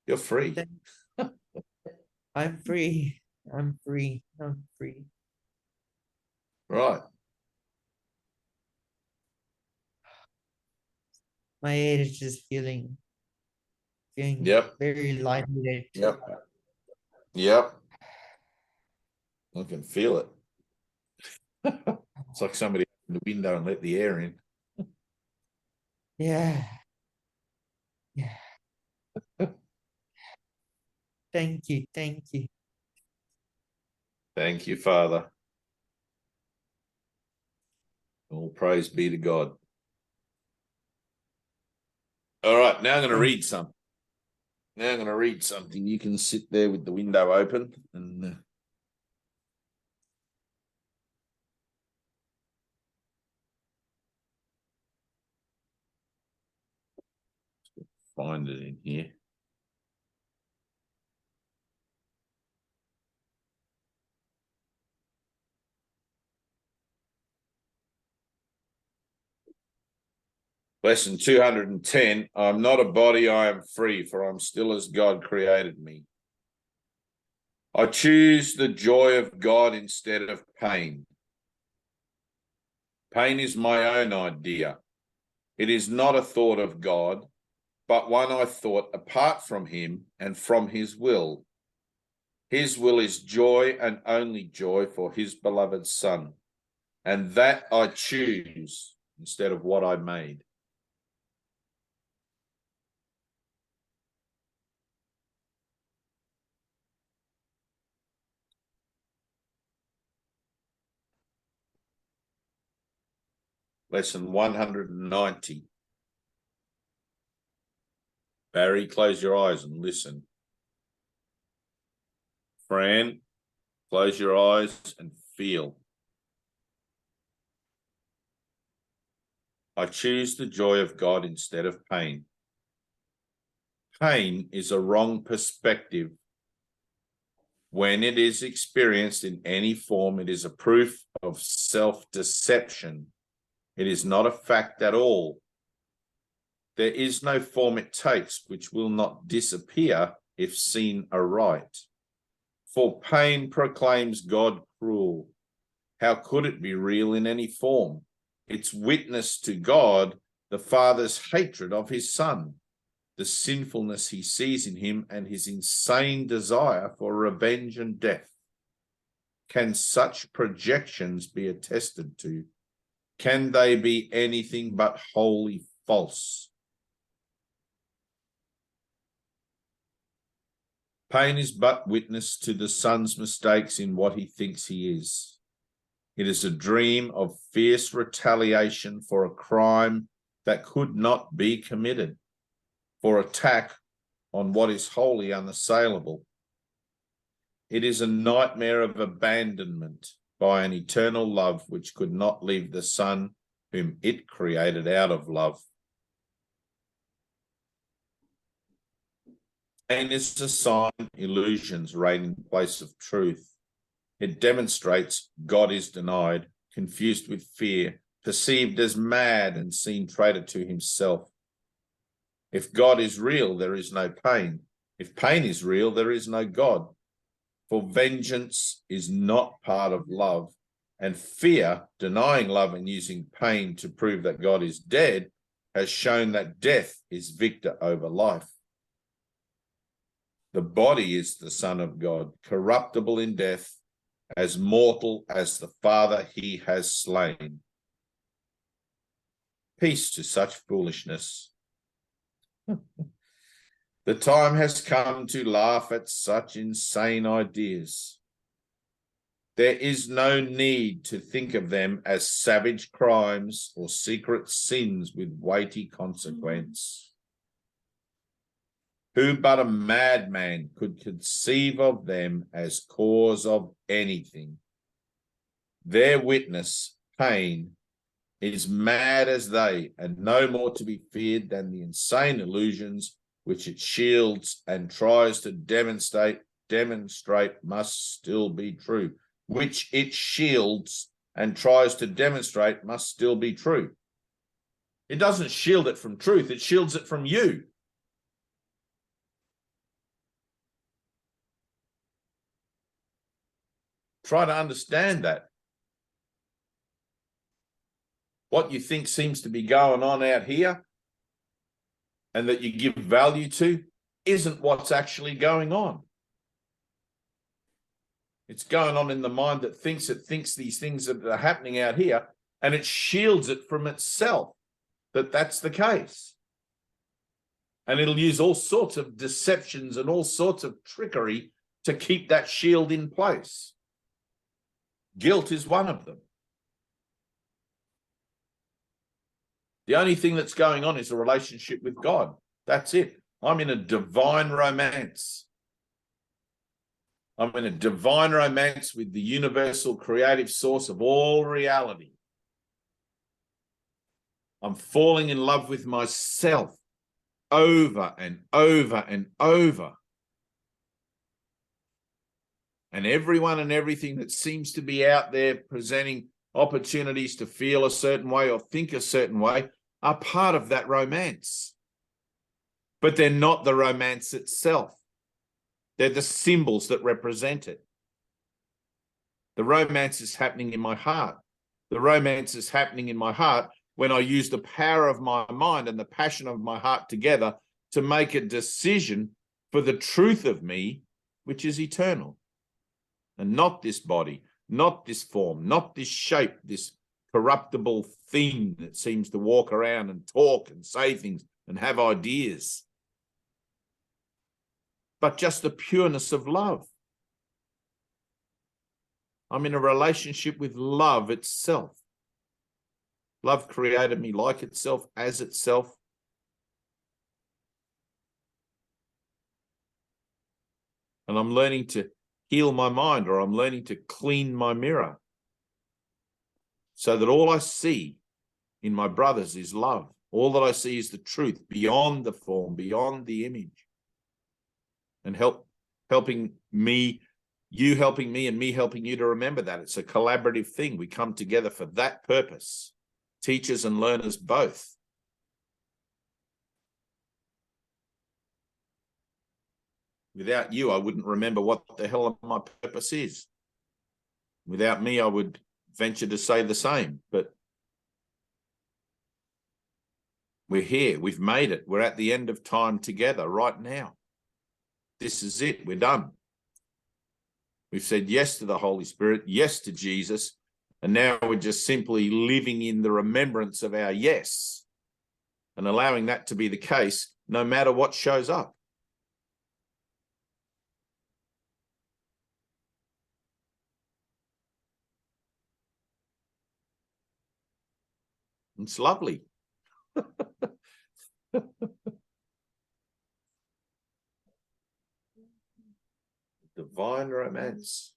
You're free. I'm free. I'm free. I'm free. Right. My head is just feeling Yep. very lightheaded. Yep. Yep. I can feel it. It's like somebody opened the window and let the air in. Yeah. Yeah. Thank you. Thank you. Thank you, Father. All praise be to God. All right, now I'm going to read something. Now I'm going to read something. You can sit there with the window open and find it in here. Lesson 210, I'm not a body, I am free, for I'm still as God created me. I choose the joy of God instead of pain. Pain is my own idea. It is not a thought of God, but one I thought apart from him and from his will. His will is joy and only joy for his beloved Son, and that I choose instead of what I made. Lesson 190. Barry, close your eyes and listen. Fran, close your eyes and feel. I choose the joy of God instead of pain. Pain is a wrong perspective. When it is experienced in any form, it is a proof of self-deception. It is not a fact at all. There is no form it takes which will not disappear if seen aright. For pain proclaims God cruel. How could it be real in any form? It's witness to God, the Father's hatred of his Son, the sinfulness he sees in him, and his insane desire for revenge and death. Can such projections be attested to? Can they be anything but wholly false? Pain is but witness to the Son's mistakes in what he thinks he is. It is a dream of fierce retaliation for a crime that could not be committed, for attack on what is wholly unassailable. It is a nightmare of abandonment by an eternal love which could not leave the Son whom it created out of love. And it's a sign illusions reign in place of truth. It demonstrates God is denied, confused with fear, perceived as mad and seen traitor to himself. If God is real, there is no pain. If pain is real, there is no God. For vengeance is not part of love, and fear, denying love and using pain to prove that God is dead, has shown that death is victor over life. The body is the Son of God, corruptible in death, as mortal as the Father he has slain. Peace to such foolishness. The time has come to laugh at such insane ideas. There is no need to think of them as savage crimes or secret sins with weighty consequence. Who but a madman could conceive of them as cause of anything? Their witness, pain, is mad as they, and no more to be feared than the insane illusions which it shields and tries to demonstrate must still be true. Which it shields and tries to demonstrate must still be true. It doesn't shield it from truth, it shields it from you. Try to understand that. What you think seems to be going on out here and that you give value to isn't what's actually going on. It's going on in the mind that thinks these things that are happening out here, and it shields it from itself that that's the case. And it'll use all sorts of deceptions and all sorts of trickery to keep that shield in place. Guilt is one of them. The only thing that's going on is a relationship with God. That's it. I'm in a divine romance. I'm in a divine romance with the universal creative source of all reality. I'm falling in love with myself over and over and over. And everyone and everything that seems to be out there presenting opportunities to feel a certain way or think a certain way are part of that romance. But they're not the romance itself. They're the symbols that represent it. The romance is happening in my heart. The romance is happening in my heart when I use the power of my mind and the passion of my heart together to make a decision for the truth of me, which is eternal. And not this body, not this form, not this shape, this corruptible thing that seems to walk around and talk and say things and have ideas. But just the pureness of love. I'm in a relationship with love itself. Love created me like itself, as itself. And I'm learning to heal my mind, or I'm learning to clean my mirror so that all I see in my brothers is love. All that I see is the truth beyond the form, beyond the image. And helping me, you helping me and me helping you to remember that. It's a collaborative thing. We come together for that purpose, teachers and learners both. Without you, I wouldn't remember what the hell my purpose is. Without me, I would venture to say the same, but we're here. We've made it. We're at the end of time together right now. This is it. We're done. We've said yes to the Holy Spirit, yes to Jesus, and now we're just simply living in the remembrance of our yes and allowing that to be the case no matter what shows up. It's lovely. Divine romance.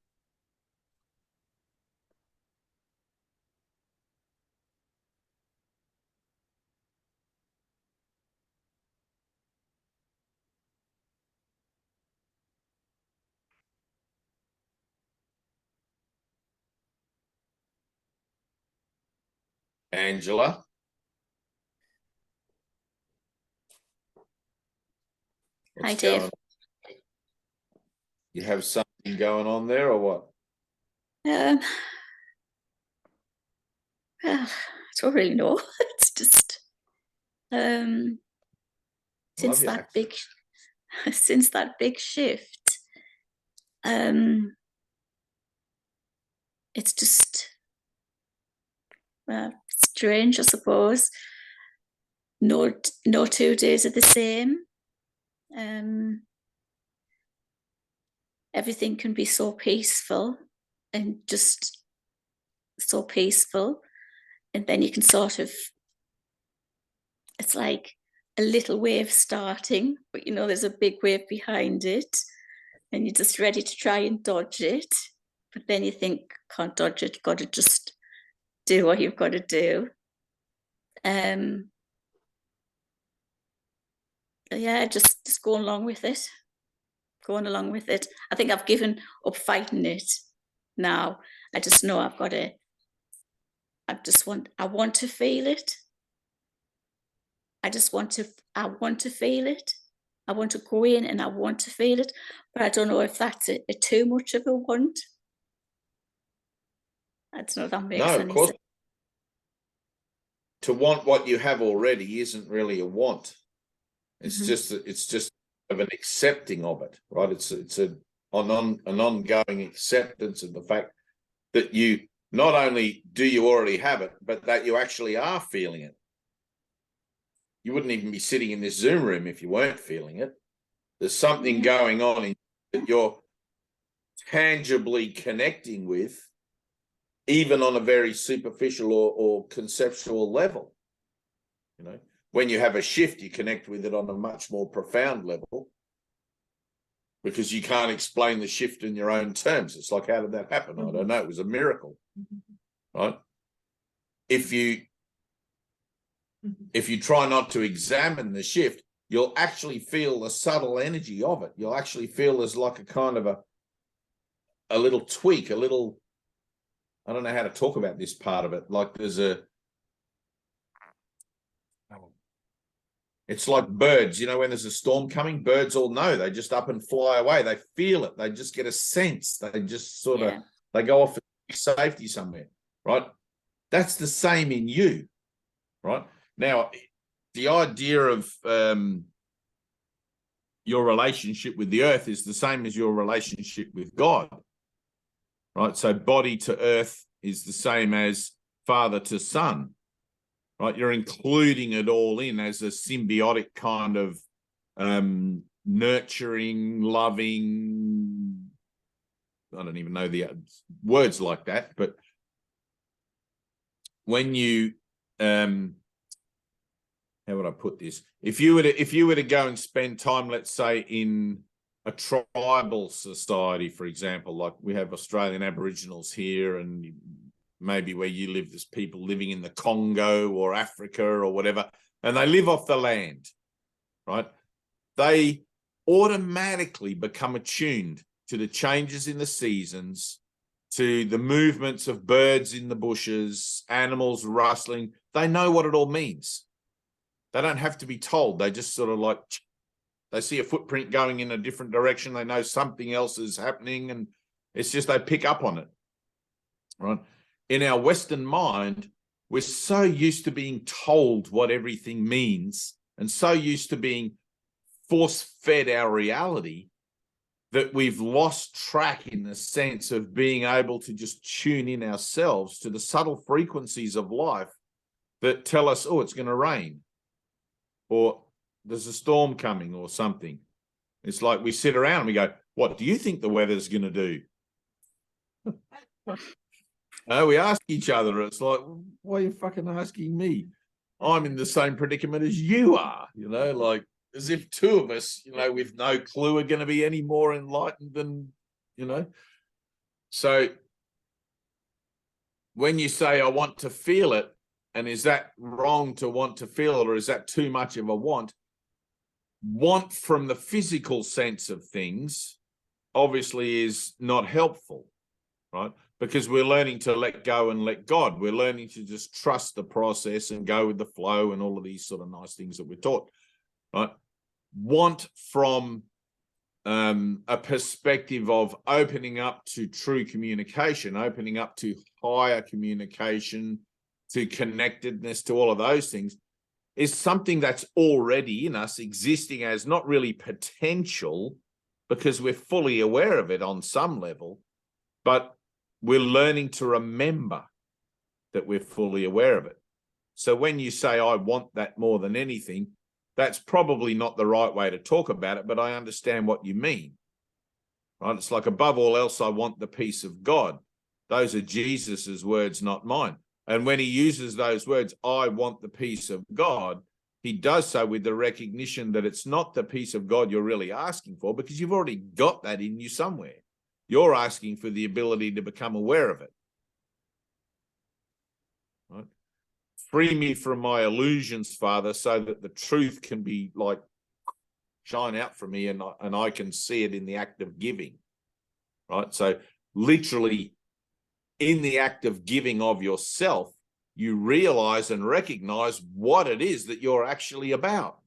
Angela. Hi, What's Dave. going on? You have something going on there or what? Well, I don't really know. It's just Love since your that accent. big shift, it's just strange, I suppose. No 2 days are the same. Everything can be so peaceful and just so peaceful, and then you can sort of, it's like a little wave starting, but you know there's a big wave behind it, and you're just ready to try and dodge it, but then you think, can't dodge it, got to just do what you've got to do. Yeah, just going along with it. I think I've given up fighting it now. I just know I want to feel it. I want to feel it. I want to go in and I want to feel it, but I don't know if that's a too much of a want. I don't know if that makes any sense. To want what you have already isn't really a want. It's just of an accepting of it, right? It's an ongoing acceptance of the fact that you not only do you already have it, but that you actually are feeling it. You wouldn't even be sitting in this Zoom room if you weren't feeling it. There's something going on that you're tangibly connecting with, even on a very superficial or conceptual level. You know, when you have a shift, you connect with it on a much more profound level because you can't explain the shift in your own terms. It's like, how did that happen? I don't know. It was a miracle, right? If you try not to examine the shift, you'll actually feel the subtle energy of it. You'll actually feel there's like a kind of a little tweak, a little, I don't know how to talk about this part of it. Like there's it's like birds, you know, when there's a storm coming, birds all know, they just up and fly away. They feel it. They just get a sense. They just sort of, they go off to safety somewhere, right? That's the same in you, right? Now, the idea of your relationship with the earth is the same as your relationship with God, right? So body to earth is the same as father to son, right? You're including it all in as a symbiotic kind of nurturing, loving, I don't even know the words like that, but when you how would I put this? If you were to go and spend time, let's say, in a tribal society, for example, like we have Australian Aboriginals here, and maybe where you live, there's people living in the Congo or Africa or whatever, and they live off the land, right? They automatically become attuned to the changes in the seasons, to the movements of birds in the bushes, animals rustling. They know what it all means. They don't have to be told. They just sort of like, they see a footprint going in a different direction. They know something else is happening, and it's just they pick up on it, right? in our Western mind, we're so used to being told what everything means and so used to being force-fed our reality that we've lost track in the sense of being able to just tune in ourselves to the subtle frequencies of life that tell us, oh, it's going to rain, or there's a storm coming, or something. It's like we sit around and we go, what do you think the weather's going to do? We ask each other. It's like, why are you fucking asking me? I'm in the same predicament as you are, like as if two of us, with no clue are going to be any more enlightened than, So when you say, I want to feel it, and is that wrong to want to feel it, or is that too much of a want? Want from the physical sense of things obviously is not helpful, right? Because we're learning to let go and let God. We're learning to just trust the process and go with the flow and all of these sort of nice things that we're taught, right? Want from a perspective of opening up to true communication, opening up to higher communication, to connectedness, to all of those things, is something that's already in us, existing as not really potential, because we're fully aware of it on some level, but we're learning to remember that we're fully aware of it. So when you say, I want that more than anything, that's probably not the right way to talk about it, but I understand what you mean, right? It's like, above all else, I want the peace of God. Those are Jesus's words, not mine. And when he uses those words, I want the peace of God, he does so with the recognition that it's not the peace of God you're really asking for, because you've already got that in you somewhere. You're asking for the ability to become aware of it. Right? Free me from my illusions, Father, so that the truth can be like shine out for me, and I can see it in the act of giving. Right? So literally, in the act of giving of yourself, you realize and recognize what it is that you're actually about.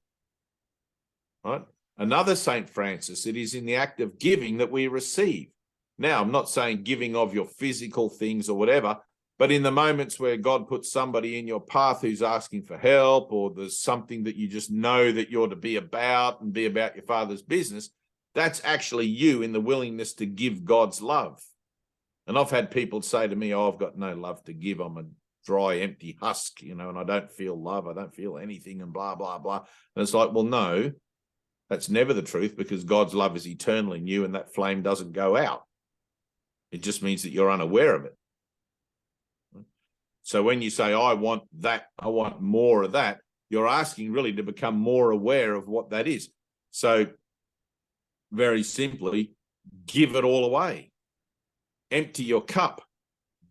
Right? Another St. Francis, it is in the act of giving that we receive. Now, I'm not saying giving of your physical things or whatever, but in the moments where God puts somebody in your path who's asking for help, or there's something that you just know that you're to be about and be about your Father's business, that's actually you in the willingness to give God's love. And I've had people say to me, oh, I've got no love to give. I'm a dry, empty husk, and I don't feel love. I don't feel anything, and blah, blah, blah. And it's like, well, no, that's never the truth, because God's love is eternal in you, and that flame doesn't go out. It just means that you're unaware of it. So when you say, I want that, I want more of that, you're asking really to become more aware of what that is. So very simply, give it all away. Empty your cup,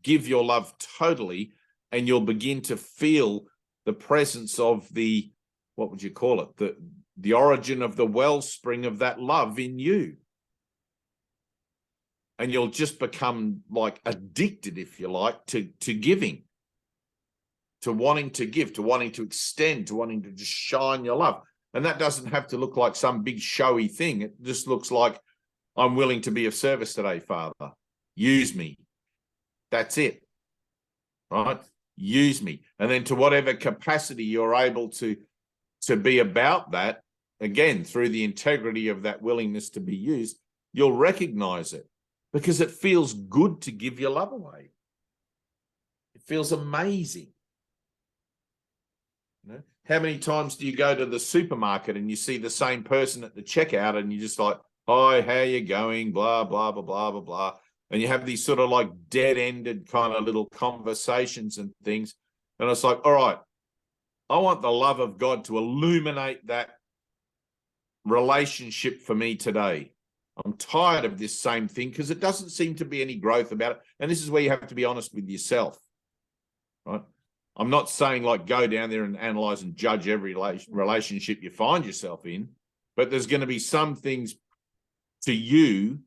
give your love totally, and you'll begin to feel the presence of the, what would you call it? The origin of the wellspring of that love in you. And you'll just become like addicted, if you like, to giving, to wanting to give, to wanting to extend, to wanting to just shine your love. And that doesn't have to look like some big showy thing. It just looks like, I'm willing to be of service today, Father. Use me. That's it. Right? Use me. And then to whatever capacity you're able to be about that, again, through the integrity of that willingness to be used, you'll recognize it, because it feels good to give your love away. It feels amazing. How many times do you go to the supermarket and you see the same person at the checkout, and you're just like, hi, how you going? Blah, blah, blah, blah, blah, blah. And you have these sort of like dead-ended kind of little conversations and things. And it's like, all right, I want the love of God to illuminate that relationship for me today. I'm tired of this same thing, because it doesn't seem to be any growth about it. And this is where you have to be honest with yourself, right? I'm not saying like go down there and analyze and judge every relationship you find yourself in, but there's going to be some things to you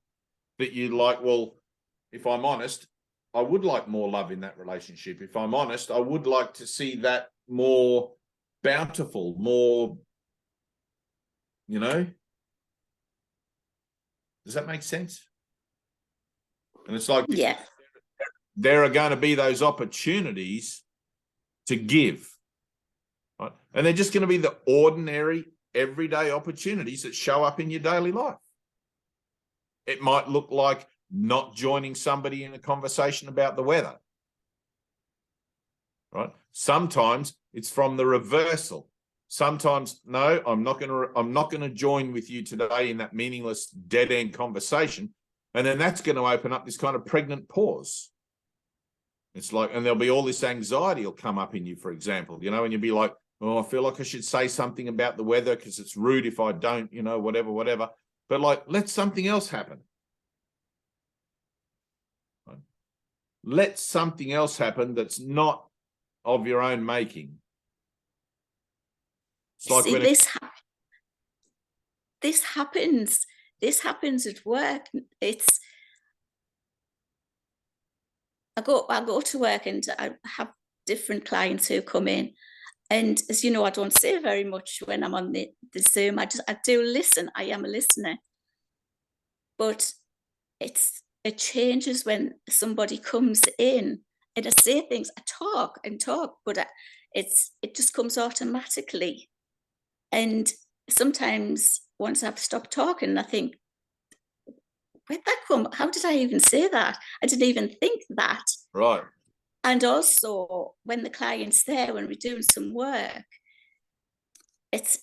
that you're like, well, if I'm honest, I would like more love in that relationship. If I'm honest, I would like to see that more bountiful, more, Does that make sense? And it's like, Yeah. there are going to be those opportunities to give. Right? And they're just going to be the ordinary, everyday opportunities that show up in your daily life. It might look like not joining somebody in a conversation about the weather. Right? Sometimes it's from the reversal. Sometimes, no, I'm not going to join with you today in that meaningless dead end conversation. And then that's going to open up this kind of pregnant pause. It's like, and there'll be all this anxiety will come up in you, for example, you know, and you'll be like, oh, I feel like I should say something about the weather because it's rude if I don't, you know, whatever. But like, let something else happen. Right? Let something else happen that's not of your own making. It's like See, this happens. This happens at work. It's I go to work and I have different clients who come in, and as you know, I don't say very much when I'm on the Zoom. I do listen. I am a listener, but it changes when somebody comes in and I say things. I talk and talk, but it just comes automatically. And sometimes once I've stopped talking, I think, where'd that come? How did I even say that? I didn't even think that. Right. And also when the client's there, when we're doing some work, it's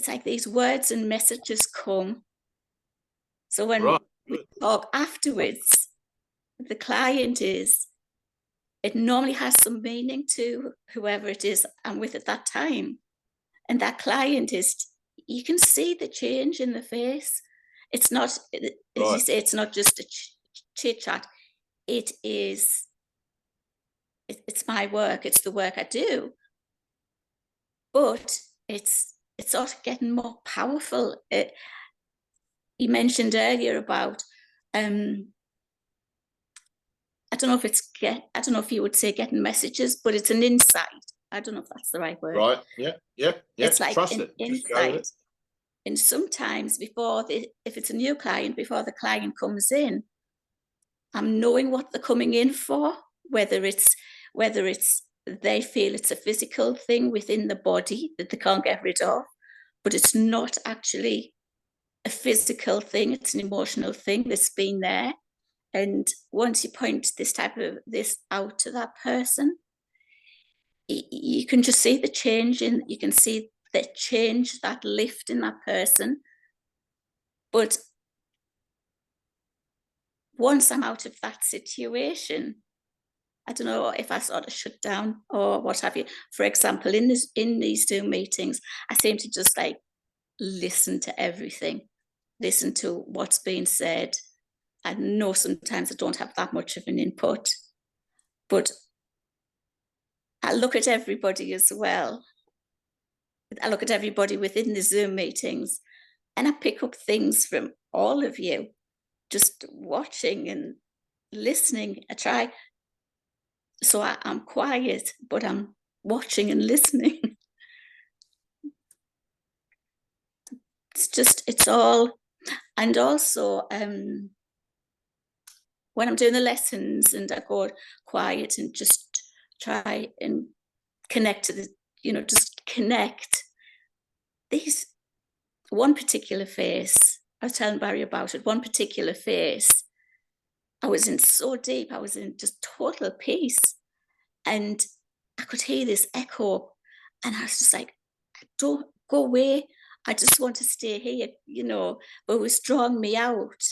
like these words and messages come. So when we talk afterwards, the client it normally has some meaning to whoever it is I'm with at that time. And that client you can see the change in the face. It's not, as you say, it's not just a chit chat. It's my work. It's the work I do. But it's sort of getting more powerful. You mentioned earlier about, I don't know if you would say getting messages, but it's an insight. I don't know if that's the right word. Right. Yeah. It's like Trust an it. insight. And sometimes if it's a new client, before the client comes in, I'm knowing what they're coming in for, whether it's they feel it's a physical thing within the body that they can't get rid of, but it's not actually a physical thing, it's an emotional thing that's been there. And once you point this out to that person, you can just see the change you can see the change, that lift in that person. But once I'm out of that situation, I don't know if I sort of shut down or what have you. For example, in these Zoom meetings, I seem to just like listen to everything, listen to what's being said. I know sometimes I don't have that much of an input, but I look at everybody as well. I look at everybody within the Zoom meetings and I pick up things from all of you, just watching and listening. I try. So I'm quiet, but I'm watching and listening. It's all, and also when I'm doing the lessons and I go quiet and just try and connect to just connect. One particular face, I was telling Barry about it, one particular face, I was in so deep, I was in just total peace. And I could hear this echo and I was just like, don't go away. I just want to stay here, but it was drawing me out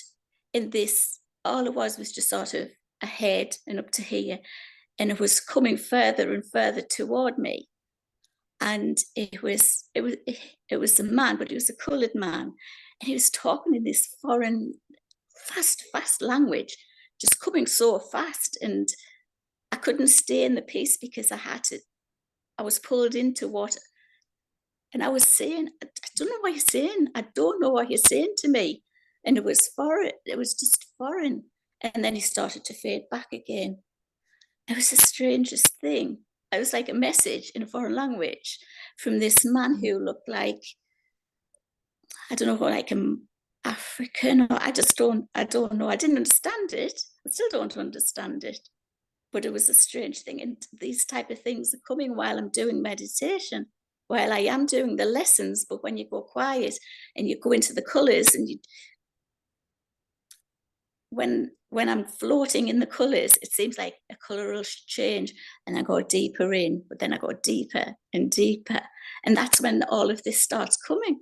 in this. All it was just sort of ahead and up to here. And it was coming further and further toward me. And it was a man, but he was a coloured man. And he was talking in this foreign, fast language, just coming so fast. And I couldn't stay in the peace because I was pulled into what, and I was saying, I don't know what you're saying. I don't know what you're saying to me. And it was foreign. It was just foreign. And then he started to fade back again. It was the strangest thing. It was like a message in a foreign language from this man who looked like, I don't know, like an African, or I don't know. I didn't understand it. I still don't understand it. But it was a strange thing. And these type of things are coming while I'm doing meditation, while I am doing the lessons. But when you go quiet and you go into the colors, and when I'm floating in the colors, it seems like a color will change, and I go deeper in, but then I go deeper and deeper. And that's when all of this starts coming.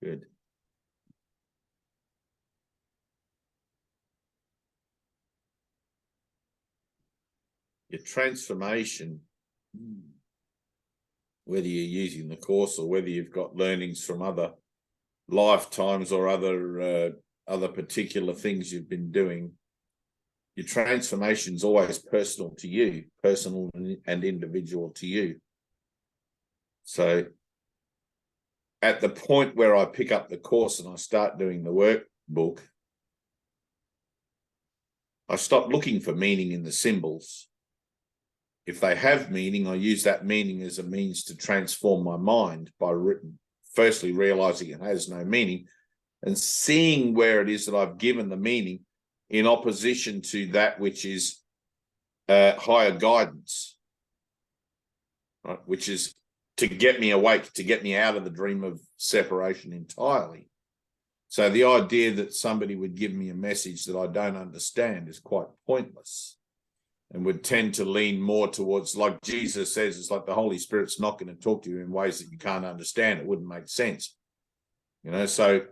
Good. Your transformation, whether you're using the course or whether you've got learnings from other lifetimes or other particular things you've been doing, your transformation is always personal to you, personal and individual to you. So at the point where I pick up the course and I start doing the workbook, I stop looking for meaning in the symbols. If they have meaning, I use that meaning as a means to transform my mind by firstly realizing it has no meaning and seeing where it is that I've given the meaning in opposition to that which is higher guidance, right? Which is to get me awake, to get me out of the dream of separation entirely. So the idea that somebody would give me a message that I don't understand is quite pointless, and would tend to lean more towards, like Jesus says, it's like the Holy Spirit's not going to talk to you in ways that you can't understand. It wouldn't make sense, you know. So,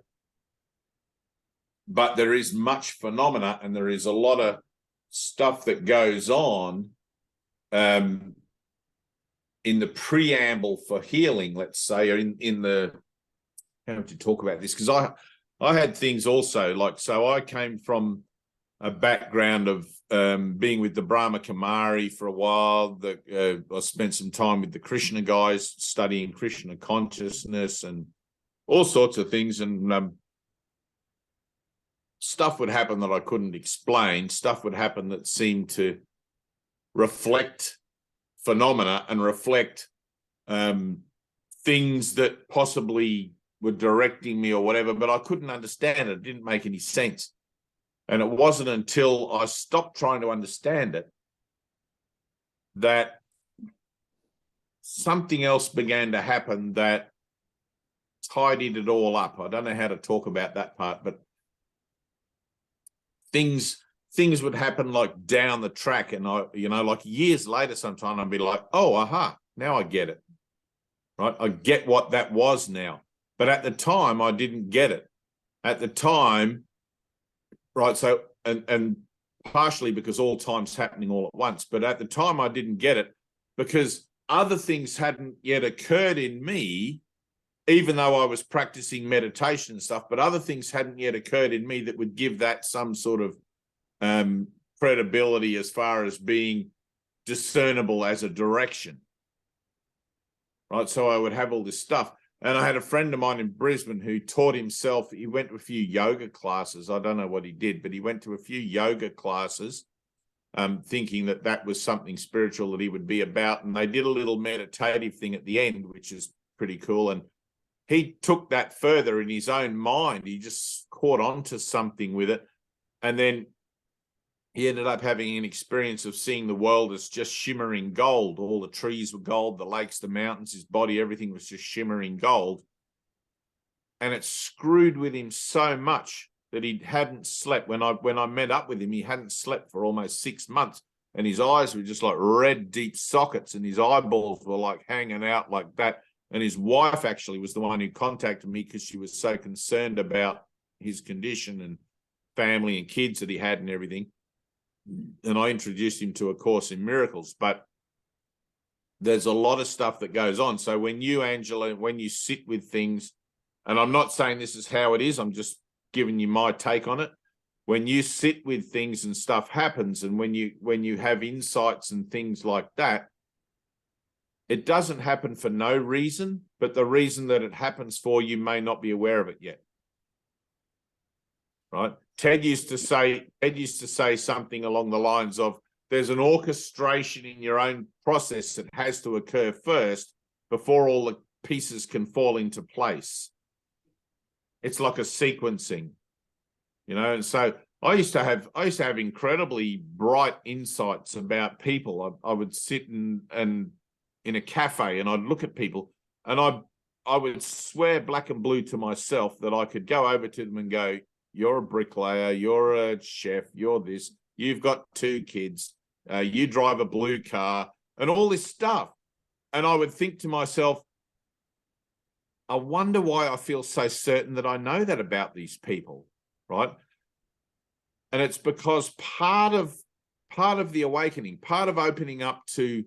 but there is much phenomena, and there is a lot of stuff that goes on in the preamble for healing, let's say, or in the, how would you talk about this? Because I had things also, like, so I came from a background of being with the Brahma Kumari for a while. I spent some time with the Krishna guys studying Krishna consciousness and all sorts of things. And stuff would happen that I couldn't explain. Stuff would happen that seemed to reflect phenomena and reflect things that possibly were directing me or whatever, but I couldn't understand it. It didn't make any sense. And it wasn't until I stopped trying to understand it that something else began to happen that tidied it all up. I don't know how to talk about that part, but things would happen like down the track, and I, you know, like years later sometime I'd be like, oh, aha, now I get it. Right? I get what that was now. But at the time I didn't get it. At the time, right, so and partially because all time's happening all at once, but at the time I didn't get it because other things hadn't yet occurred in me, even though I was practicing meditation and stuff, but other things hadn't yet occurred in me that would give that some sort of credibility as far as being discernible as a direction. Right, so I would have all this stuff. And I had a friend of mine in Brisbane who taught himself, he went to a few yoga classes. I don't know what he did, but he went to a few yoga classes thinking that that was something spiritual that he would be about. And they did a little meditative thing at the end, which is pretty cool. And he took that further in his own mind. He just caught on to something with it. And then he ended up having an experience of seeing the world as just shimmering gold. All the trees were gold, the lakes, the mountains, his body, everything was just shimmering gold. And it screwed with him so much that he hadn't slept. When I met up with him, he hadn't slept for almost 6 months. And his eyes were just like red, deep sockets, and his eyeballs were like hanging out like that. And his wife actually was the one who contacted me because she was so concerned about his condition and family and kids that he had and everything. And I introduced him to A Course in Miracles, but there's a lot of stuff that goes on. So when you, Angela, when you sit with things, and I'm not saying this is how it is, I'm just giving you my take on it. When you sit with things and stuff happens, and when you have insights and things like that, it doesn't happen for no reason, but the reason that it happens for you may not be aware of it yet. Right? Ted used to say something along the lines of, there's an orchestration in your own process that has to occur first before all the pieces can fall into place. It's like a sequencing, you know. And so I used to have incredibly bright insights about people. I would sit in a cafe and I'd look at people and I would swear black and blue to myself that I could go over to them and go, you're a bricklayer, you're a chef, you're this, you've got 2 kids, you drive a blue car, and all this stuff. And I would think to myself, I wonder why I feel so certain that I know that about these people, right? And it's because part of the awakening, part of opening up to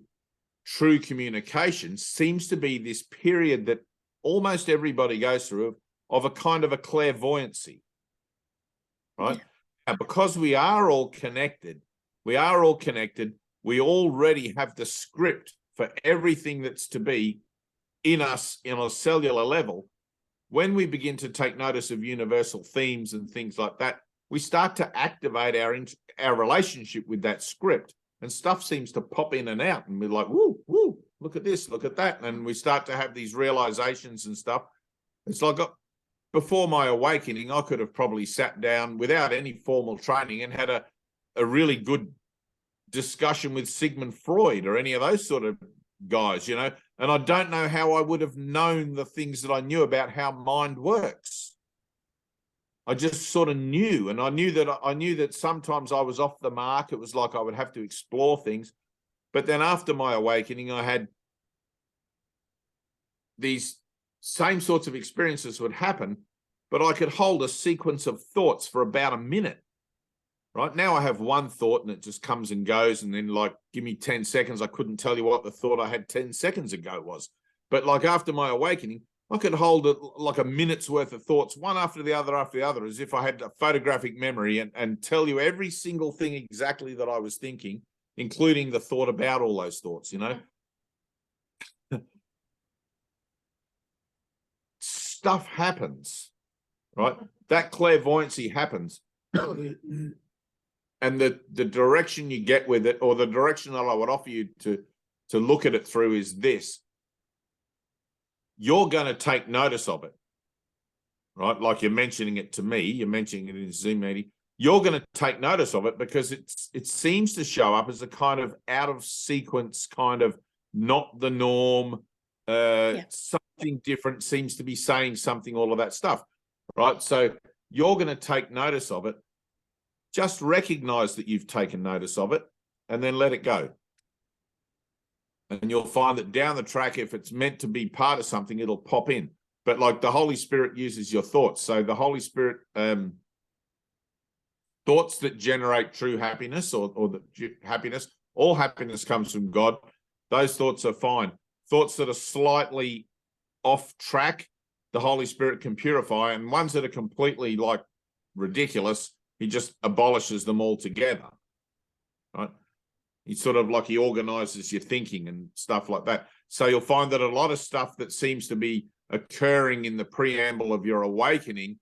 true communication seems to be this period that almost everybody goes through of a kind of a clairvoyancy, right? Yeah. And because we are all connected, we already have the script for everything that's to be in us in a cellular level. When we begin to take notice of universal themes and things like that, we start to activate our relationship with that script, and stuff seems to pop in and out, and we're like, woo, look at this, look at that. And we start to have these realizations and stuff. It's like before my awakening, I could have probably sat down without any formal training and had a really good discussion with Sigmund Freud or any of those sort of guys, you know, and I don't know how I would have known the things that I knew about how mind works. I just sort of knew, and I knew that sometimes I was off the mark. It was like I would have to explore things. But then after my awakening, I had these same sorts of experiences would happen, but I could hold a sequence of thoughts for about a minute. Right now I have one thought and it just comes and goes, and then like, give me 10 seconds. I couldn't tell you what the thought I had 10 seconds ago was. But like after my awakening, I could hold it like a minute's worth of thoughts, one after the other, as if I had a photographic memory, and tell you every single thing exactly that I was thinking, including the thought about all those thoughts, you know. Stuff happens, right? That clairvoyancy happens. And the direction you get with it, or the direction that I would offer you to look at it through, is this. You're going to take notice of it, right? Like you're mentioning it to me, you're mentioning it in a Zoom meeting. You're going to take notice of it because it seems to show up as a kind of out of sequence, kind of not the norm, something different, seems to be saying something, all of that stuff, right? So you're going to take notice of it. Just recognize that you've taken notice of it and then let it go. And you'll find that down the track, if it's meant to be part of something, it'll pop in. But like the Holy Spirit uses your thoughts. So the Holy Spirit, thoughts that generate true happiness or the happiness, all happiness comes from God. Those thoughts are fine. Thoughts that are slightly off track, the Holy Spirit can purify. And ones that are completely like ridiculous, he just abolishes them altogether, right? He's sort of like he organizes your thinking and stuff like that. So you'll find that a lot of stuff that seems to be occurring in the preamble of your awakening,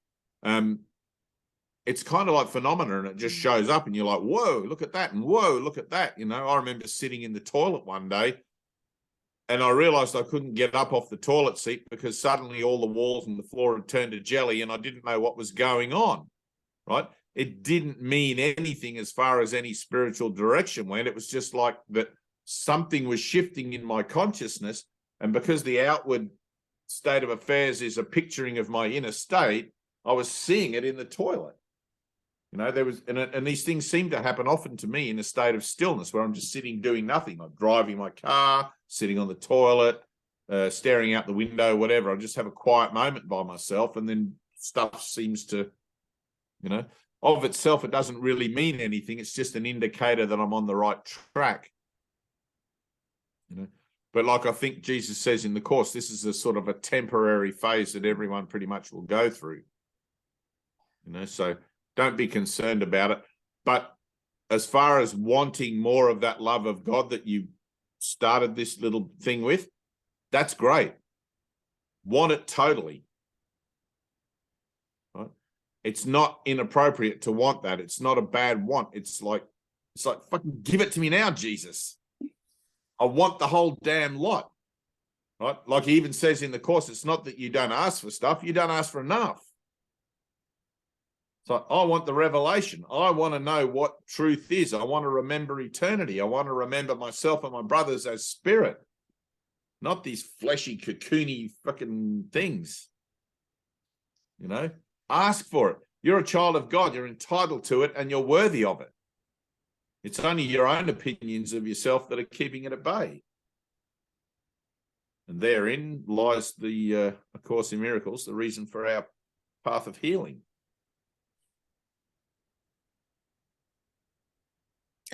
it's kind of like phenomena, and it just shows up and you're like, whoa, look at that, and whoa, look at that. You know, I remember sitting in the toilet one day and I realized I couldn't get up off the toilet seat because suddenly all the walls and the floor had turned to jelly and I didn't know what was going on, right? It didn't mean anything as far as any spiritual direction went. It was just like that something was shifting in my consciousness. And because the outward state of affairs is a picturing of my inner state, I was seeing it in the toilet. You know, there was, and these things seem to happen often to me in a state of stillness where I'm just sitting doing nothing. I'm driving my car, sitting on the toilet, staring out the window, whatever. I just have a quiet moment by myself, and then stuff seems to, you know, of itself, it doesn't really mean anything. It's just an indicator that I'm on the right track. You know, but like I think Jesus says in the Course, this is a sort of a temporary phase that everyone pretty much will go through. You know, so don't be concerned about it. But as far as wanting more of that love of God that you started this little thing with, that's great. Want it totally. Right? It's not inappropriate to want that. It's not a bad want. It's like fucking give it to me now, Jesus. I want the whole damn lot. Right? Like he even says in the Course, it's not that you don't ask for stuff, you don't ask for enough. So I want the revelation. I want to know what truth is. I want to remember eternity. I want to remember myself and my brothers as spirit, not these fleshy, cocoony fucking things. You know, ask for it. You're a child of God. You're entitled to it and you're worthy of it. It's only your own opinions of yourself that are keeping it at bay. And therein lies the A Course in Miracles, the reason for our path of healing.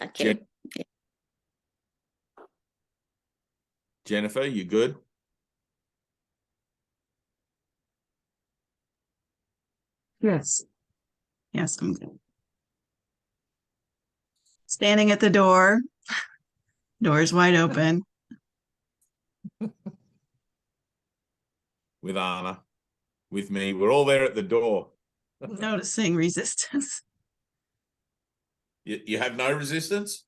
Okay. Jennifer, you good? Yes. Yes, I'm good. Standing at the door. Door's wide open. With Anna, with me. We're all there at the door. Noticing resistance. You have no resistance?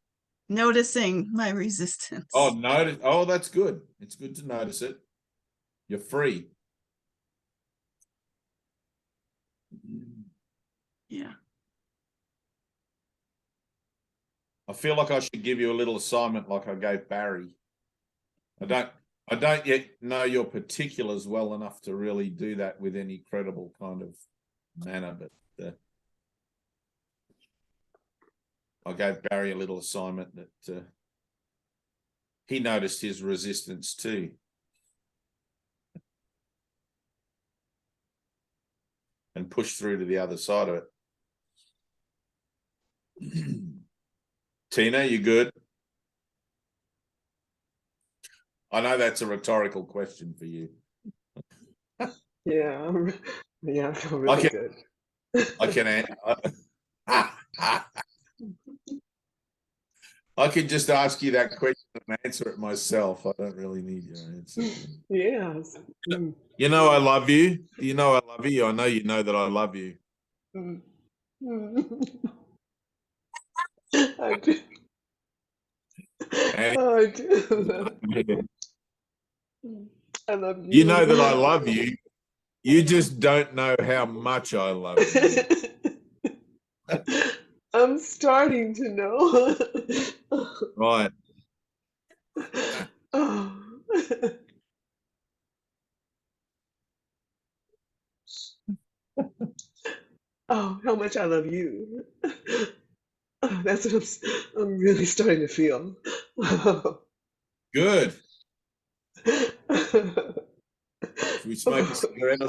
Noticing my resistance. Oh, notice. Oh, that's good. It's good to notice it. You're free. Yeah. I feel like I should give you a little assignment like I gave Barry. I don't yet know your particulars well enough to really do that with any credible kind of manner, but I gave Barry a little assignment that he noticed his resistance too. And pushed through to the other side of it. Tina, you good? I know that's a rhetorical question for you. Yeah, I feel really good. I can I can just ask you that question and answer it myself. I don't really need your answer. Yes. You know I love you. You know I love you. I know you know that I love you. I do. Oh, I do. I love you. You know that I love you. You just don't know how much I love you. I'm starting to know. Right. Oh. Oh, how much I love you. Oh, that's what I'm really starting to feel. Good. Should we smoke a cigarette?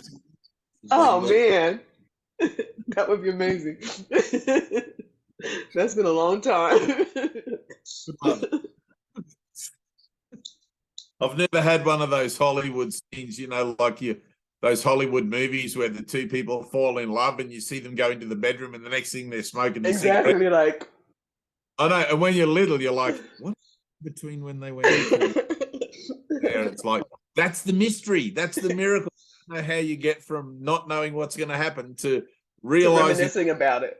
Oh man, that would be amazing. That's been a long time. I've never had one of those Hollywood scenes, you know, like those Hollywood movies where the two people fall in love and you see them go into the bedroom and the next thing they're smoking a exactly cigarette. like. I know, and when you're little, you're like, what between when they went into there? It's like, that's the mystery. That's the miracle. I don't know how you get from not knowing what's going to happen to realizing, reminiscing about it.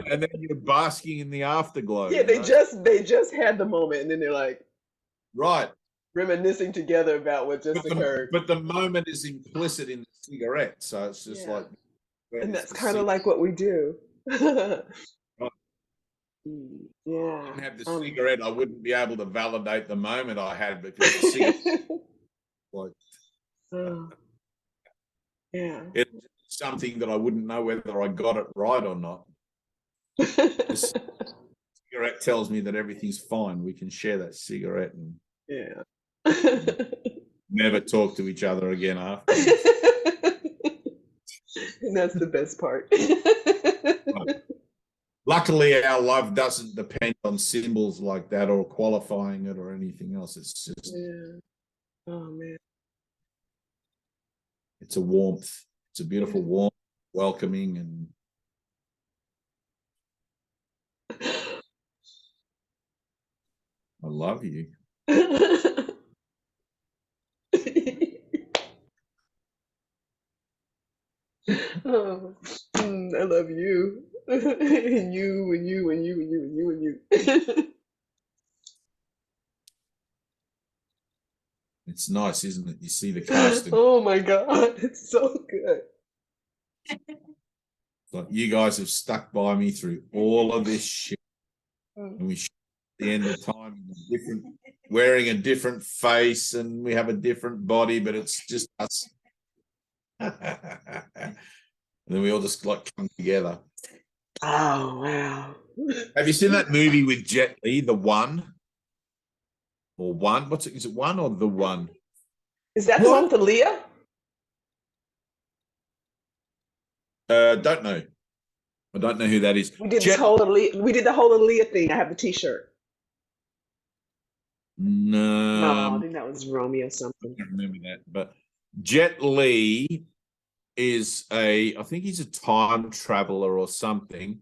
and then you're basking in the afterglow. Yeah, they just had the moment and then they're like, right, reminiscing together about what just occurred. But the moment is implicit in the cigarette, so it's just like, and that's kind of like what we do. Right. Yeah. If I didn't have the cigarette, I wouldn't be able to validate the moment I had because the cigarette, like, yeah, it's something that I wouldn't know whether I got it right or not. The cigarette tells me that everything's fine. We can share that cigarette and never talk to each other again after. And that's the best part. Luckily, our love doesn't depend on symbols like that or qualifying it or anything else. It's just, oh man, it's a warmth. It's a beautiful warmth, welcoming, and I love you. Oh. I love you. And you and you and you and you and you and you. It's nice, isn't it? You see the casting. Oh my God, it's so good. Like, you guys have stuck by me through all of this shit. And we at the end of time wearing a different face, and we have a different body, but it's just us. And then we all just like come together. Oh wow. Have you seen that movie with Jet Li, The One? Or One? What's it? Is it One or The One? Is that the one with Aaliyah? Don't know. I don't know who that is. We did the whole Aaliyah thing. I have the T-shirt. No, I think that was Romeo something. I don't remember that. But Jet Li is I think he's a time traveler or something.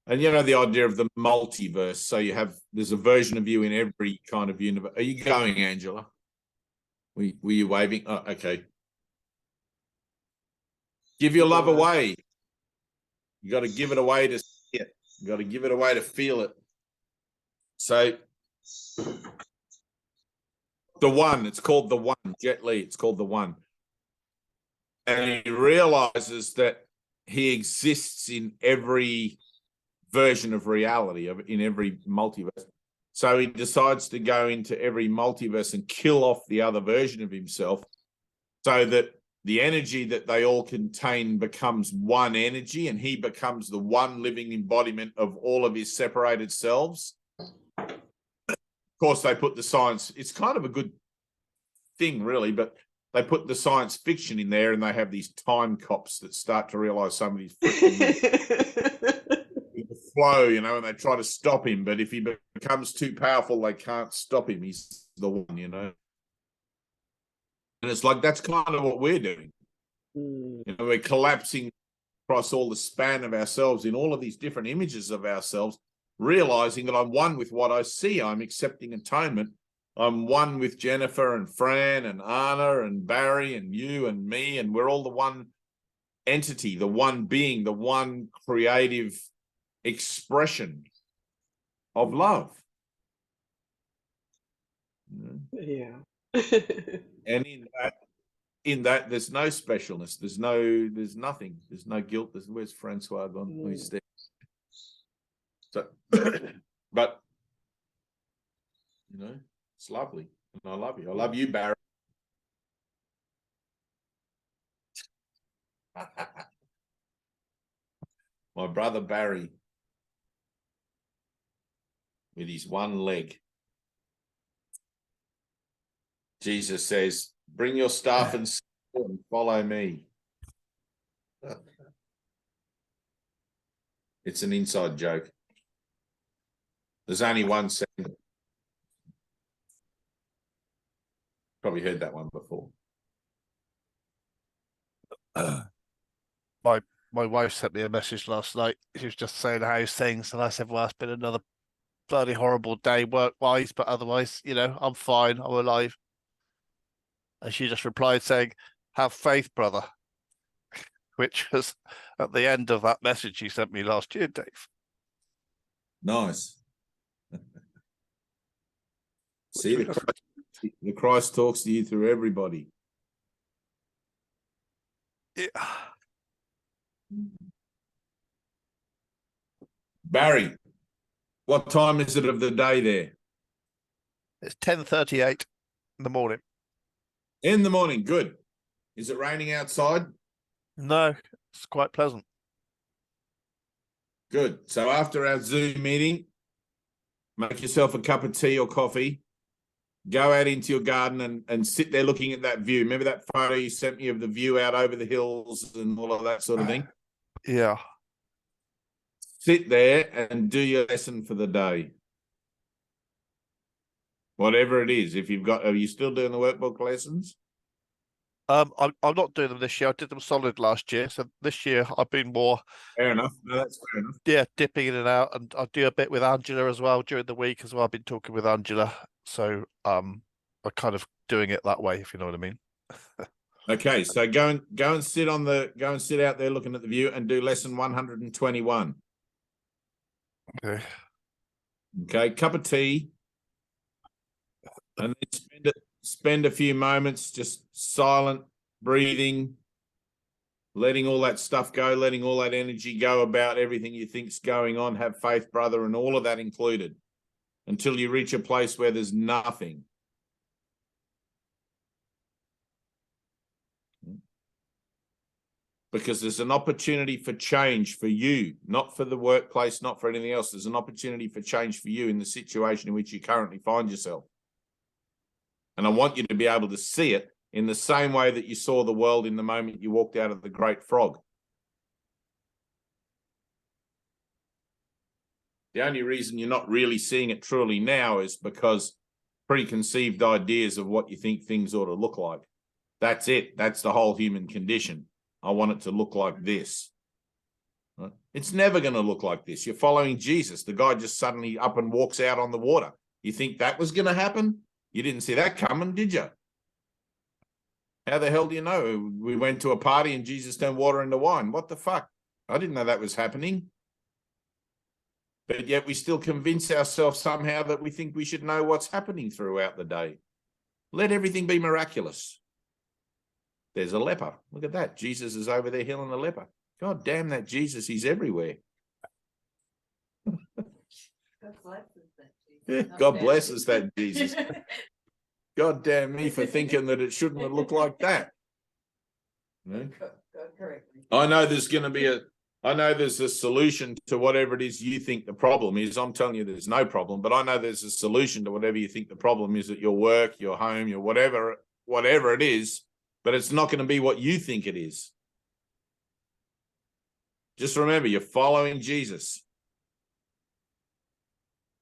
And you know the idea of the multiverse. So there's a version of you in every kind of universe. Are you going, Angela? Were you waving? Oh, okay. Give your love away. You got to give it away to see it. You got to give it away to feel it. So The One, it's called The One. Jet Li, it's called The One. And he realizes that he exists in every version of reality, in every multiverse. So he decides to go into every multiverse and kill off the other version of himself so that the energy that they all contain becomes one energy, and he becomes the one living embodiment of all of his separated selves. Of course, they put the science, it's kind of a good thing, really, but they put the science fiction in there, and they have these time cops that start to realize somebody's flow, you know, and they try to stop him. But if he becomes too powerful, they can't stop him. He's the one, you know. And it's like, that's kind of what we're doing. You know, we're collapsing across all the span of ourselves in all of these different images of ourselves, realizing that I'm one with what I see. I'm accepting atonement. I'm one with Jennifer and Fran and Anna and Barry and you and me, and we're all the one entity, the one being, the one creative expression of love. Yeah. And in that there's no specialness, there's nothing, there's no guilt. Where's Francois gone? Oh, he's there. So but you know, it's lovely, and I love you. I love you, Barry. My brother Barry with his one leg. Jesus says, bring your staff and sword and follow me. It's an inside joke. There's only one second. Probably heard that one before. My wife sent me a message last night. She was just saying how's things, and I said, well, it's been another bloody horrible day work-wise, but otherwise, you know, I'm fine, I'm alive. And she just replied saying, have faith, brother, which was at the end of that message she sent me last year, Dave. Nice. See, the Christ talks to you through everybody. Yeah. Barry, what time is it of the day there? It's 10:38 in the morning. In the morning, good. Is it raining outside? No, it's quite pleasant. Good. So after our Zoom meeting, make yourself a cup of tea or coffee, go out into your garden and sit there looking at that view. Remember that photo you sent me of the view out over the hills and all of that sort of thing? Yeah. Sit there and do your lesson for the day. Whatever it is. If you've got, are you still doing the workbook lessons? I'm not doing them this year. I did them solid last year. So this year I've been more. Fair enough. No, that's fair enough. Yeah, dipping in and out, and I do a bit with Angela as well during the week as well. I've been talking with Angela, so I'm kind of doing it that way, if you know what I mean. Okay, so go and sit out there looking at the view and do lesson 121. Okay. Okay, cup of tea, and then spend a few moments just silent, breathing, letting all that stuff go, letting all that energy go about everything you think's going on. Have faith, brother, and all of that included, until you reach a place where there's nothing. Because there's an opportunity for change for you, not for the workplace, not for anything else. There's an opportunity for change for you in the situation in which you currently find yourself. And I want you to be able to see it in the same way that you saw the world in the moment you walked out of the great frog. The only reason you're not really seeing it truly now is because preconceived ideas of what you think things ought to look like. That's it. That's the whole human condition. I want it to look like this. Right? It's never going to look like this. You're following Jesus. The guy just suddenly up and walks out on the water. You think that was going to happen? You didn't see that coming, did you? How the hell do you know? We went to a party and Jesus turned water into wine. What the fuck? I didn't know that was happening. But yet we still convince ourselves somehow that we think we should know what's happening throughout the day. Let everything be miraculous. There's a leper. Look at that. Jesus is over there healing the leper. God damn that Jesus. He's everywhere. God blesses that Jesus. God damn me for thinking that it shouldn't have looked like that. No? I know there's a solution to whatever it is you think the problem is. I'm telling you there's no problem, but I know there's a solution to whatever you think the problem is at your work, your home, your whatever it is. But it's not going to be what you think it is. Just remember, you're following Jesus.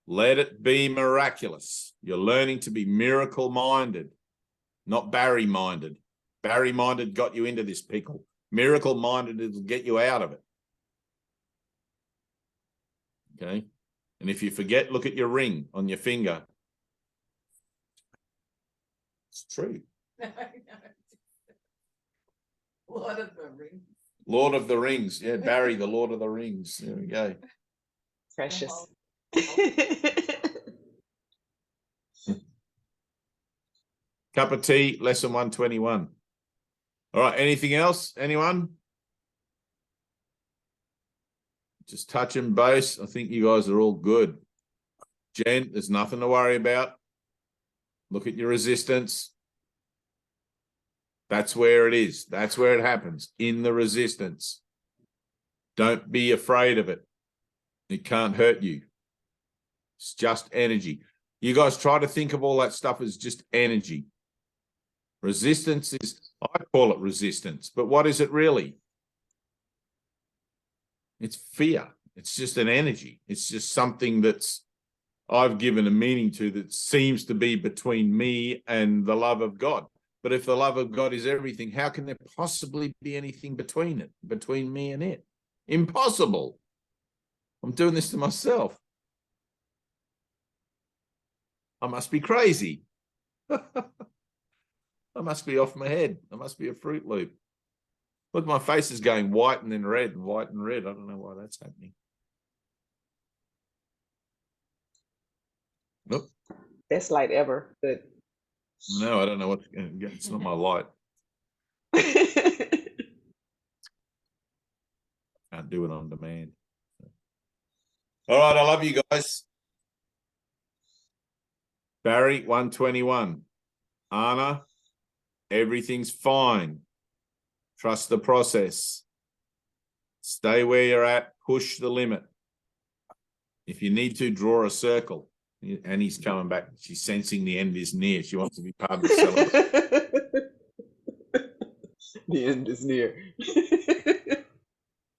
Let it be miraculous. You're learning to be miracle-minded, not Barry-minded. Barry-minded got you into this pickle. Miracle-minded will get you out of it. Okay? And if you forget, look at your ring on your finger. It's true. Lord of the Rings. Lord of the Rings. Yeah, Barry, the Lord of the Rings. There we go. Precious. Cup of tea, lesson 121. All right, anything else? Anyone? Just touching base. I think you guys are all good. Jen, there's nothing to worry about. Look at your resistance. That's where it is. That's where it happens, in the resistance. Don't be afraid of it. It can't hurt you. It's just energy. You guys try to think of all that stuff as just energy. Resistance is, I call it resistance, but what is it really? It's fear. It's just an energy. It's just something that's I've given a meaning to that seems to be between me and the love of God. But if the love of God is everything, how can there possibly be anything between it, between me and it? Impossible. I'm doing this to myself. I must be crazy. I must be off my head. I must be a Fruit Loop. Look, my face is going white and then red and white and red. I don't know why that's happening. Nope. Best light ever. Good. No, I don't know what. It's not my light. Can't do it on demand. All right, I love you guys. Barry, 121. Anna, everything's fine. Trust the process. Stay where you're at. Push the limit. If you need to, draw a circle. Annie's coming back. She's sensing the end is near. She wants to be part of the celebration. The end is near.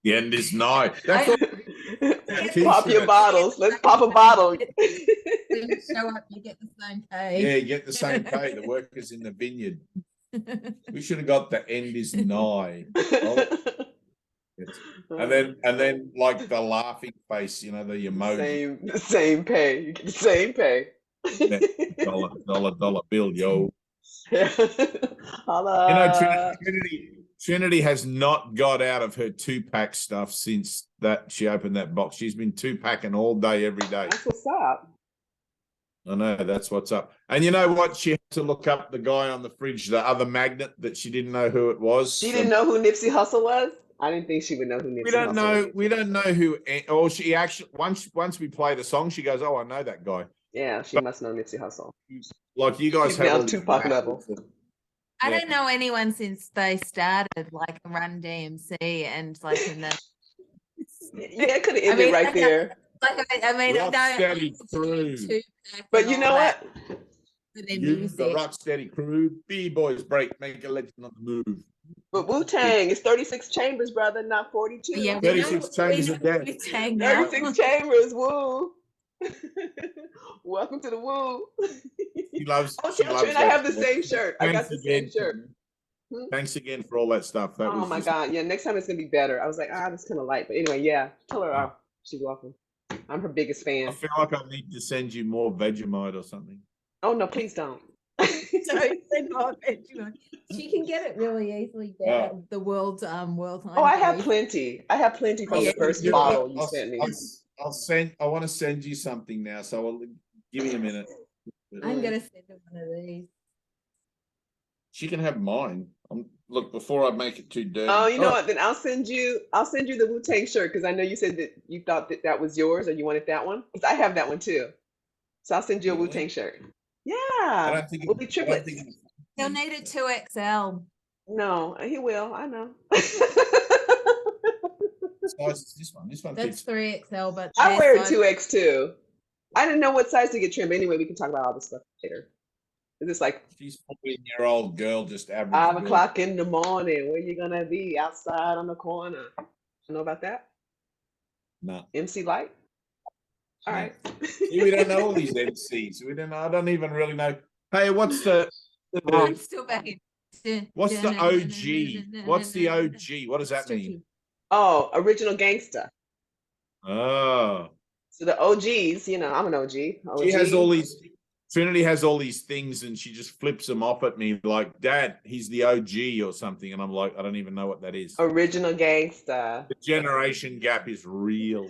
The end is nigh. That's Pop your bottles. Let's pop a bottle. Show up, you get the same pay. Yeah, you get the same pay. The workers in the vineyard. We should have got the end is nigh. And then like the laughing face, you know, the emoji. Same pay. You get the same pay. $1 bill, yo. Holla. You know, Trinity has not got out of her 2-pack stuff since that she opened that box. She's been 2-packing all day, every day. That's what's up. I know, that's what's up. And you know what? She had to look up the guy on the fridge, the other magnet that she didn't know who it was. She didn't know who Nipsey Hussle was? I didn't think she would know who Nipsey Hussle was. We don't know who, or she actually, once we play the song, she goes, oh, I know that guy. Yeah, she must know Nipsey Hussle. Like you guys She's have now all these Tupac level. I Yeah. don't know anyone since they started like Run DMC and like in the Yeah, it could have ended right there. like I mean Rocksteady crew. But you know what? For their You, the music. Rocksteady crew, B-boys break, make a legend on the move. But Wu-Tang is 36 chambers, brother, not 42. Yeah, 36 chambers of death. 36 chambers, woo. Welcome to the woo. She loves. Oh, she tell loves Trin, I that have the stuff. same shirt. I got Thanks the again. same shirt. Thanks again for all that stuff. That Oh was my just- God. Yeah, next time it's gonna be better. I was like, it's kind of light. But anyway, yeah. Tell her she's welcome. I'm her biggest I fan. feel like I need to send you more Vegemite or something. Oh no, please don't. She can get it really easily there. The world's world Oh, I have plenty. I have plenty from the first You know what? bottle you sent me. I'll send. I want to send you something now. So I'll give me a minute. I'm gonna send her one of these. She can have mine. Look, before I make it too dirty. Oh, you know what? Then I'll send you the Wu-Tang shirt because I know you said that you thought that was yours or you wanted that one. Because I have that one too. So I'll send you a Really? Wu-Tang shirt. I Yeah. don't think We'll be I don't triplets. think- He'll need a 2XL. No, he will. I know. What size is this one? This one That's fits. 3XL, but I their wear a size- 2X2. I didn't know what size to get trimmed. Anyway, we can talk about all this stuff later. Is this like She's a 14-year-old girl, just average. 5 girl. o'clock in the morning? Where you gonna be? Outside on the corner. You know about that? No. MC Light? All No. right. See, we don't know all these MCs. We don't know. I don't even really know. Hey, what's the I'm still back in. what's the OG? What's the OG? What does that mean? Oh, original gangster. Oh, So the OGs, you know, I'm an OG. she has all these. Trinity has all these things, and she just flips them off at me like, "Dad, he's the OG or something," and I'm like, I don't even know what that is. Original gangster. The generation gap is real.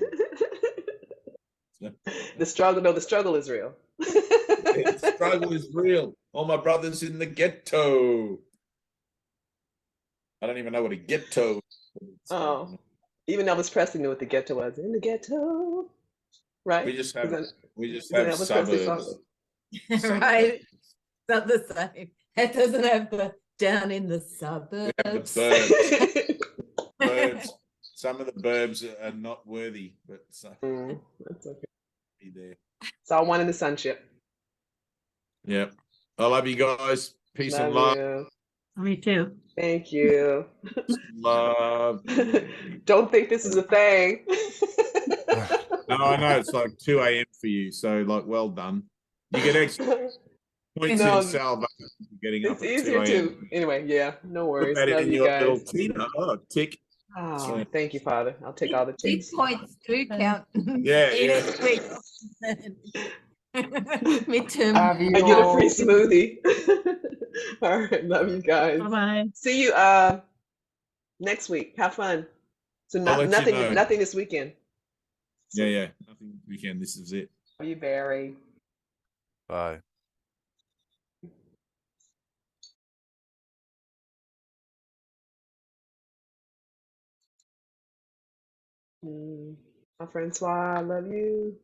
The struggle is real. The struggle is real. All my brothers in the ghetto. I don't even know what a ghetto is. Oh, even Elvis Presley knew what the ghetto was. In the ghetto, right? We just have Isn't suburbs. Elvis Presley song? Right. It's not the same. It doesn't have the down in the We have suburbs. the burbs. Some of the burbs are not worthy, but That's okay. be there. It's all one in the sunship. Yeah. I love you guys. Peace and love. You. Me too. Thank you. Love. Don't think this is a thing. No, I know it's like 2 a.m. for you, so like, well done. You get extra points No, in salvation for getting up It's at 2 easier a.m. too. Anyway, yeah, no Put worries. that Love in you your guys. little Tina. Oh, tick. Oh, thank you, Father. I'll take all the These ticks. points do count. Yeah, Each week. Midterm. Love you I get a all. free smoothie. All right, love you guys. Bye-bye. See you next week. Have fun. So I'll let you know. nothing this weekend. Yeah. Nothing weekend. This is it. Love you, Barry. Bye. My Francois, I love you.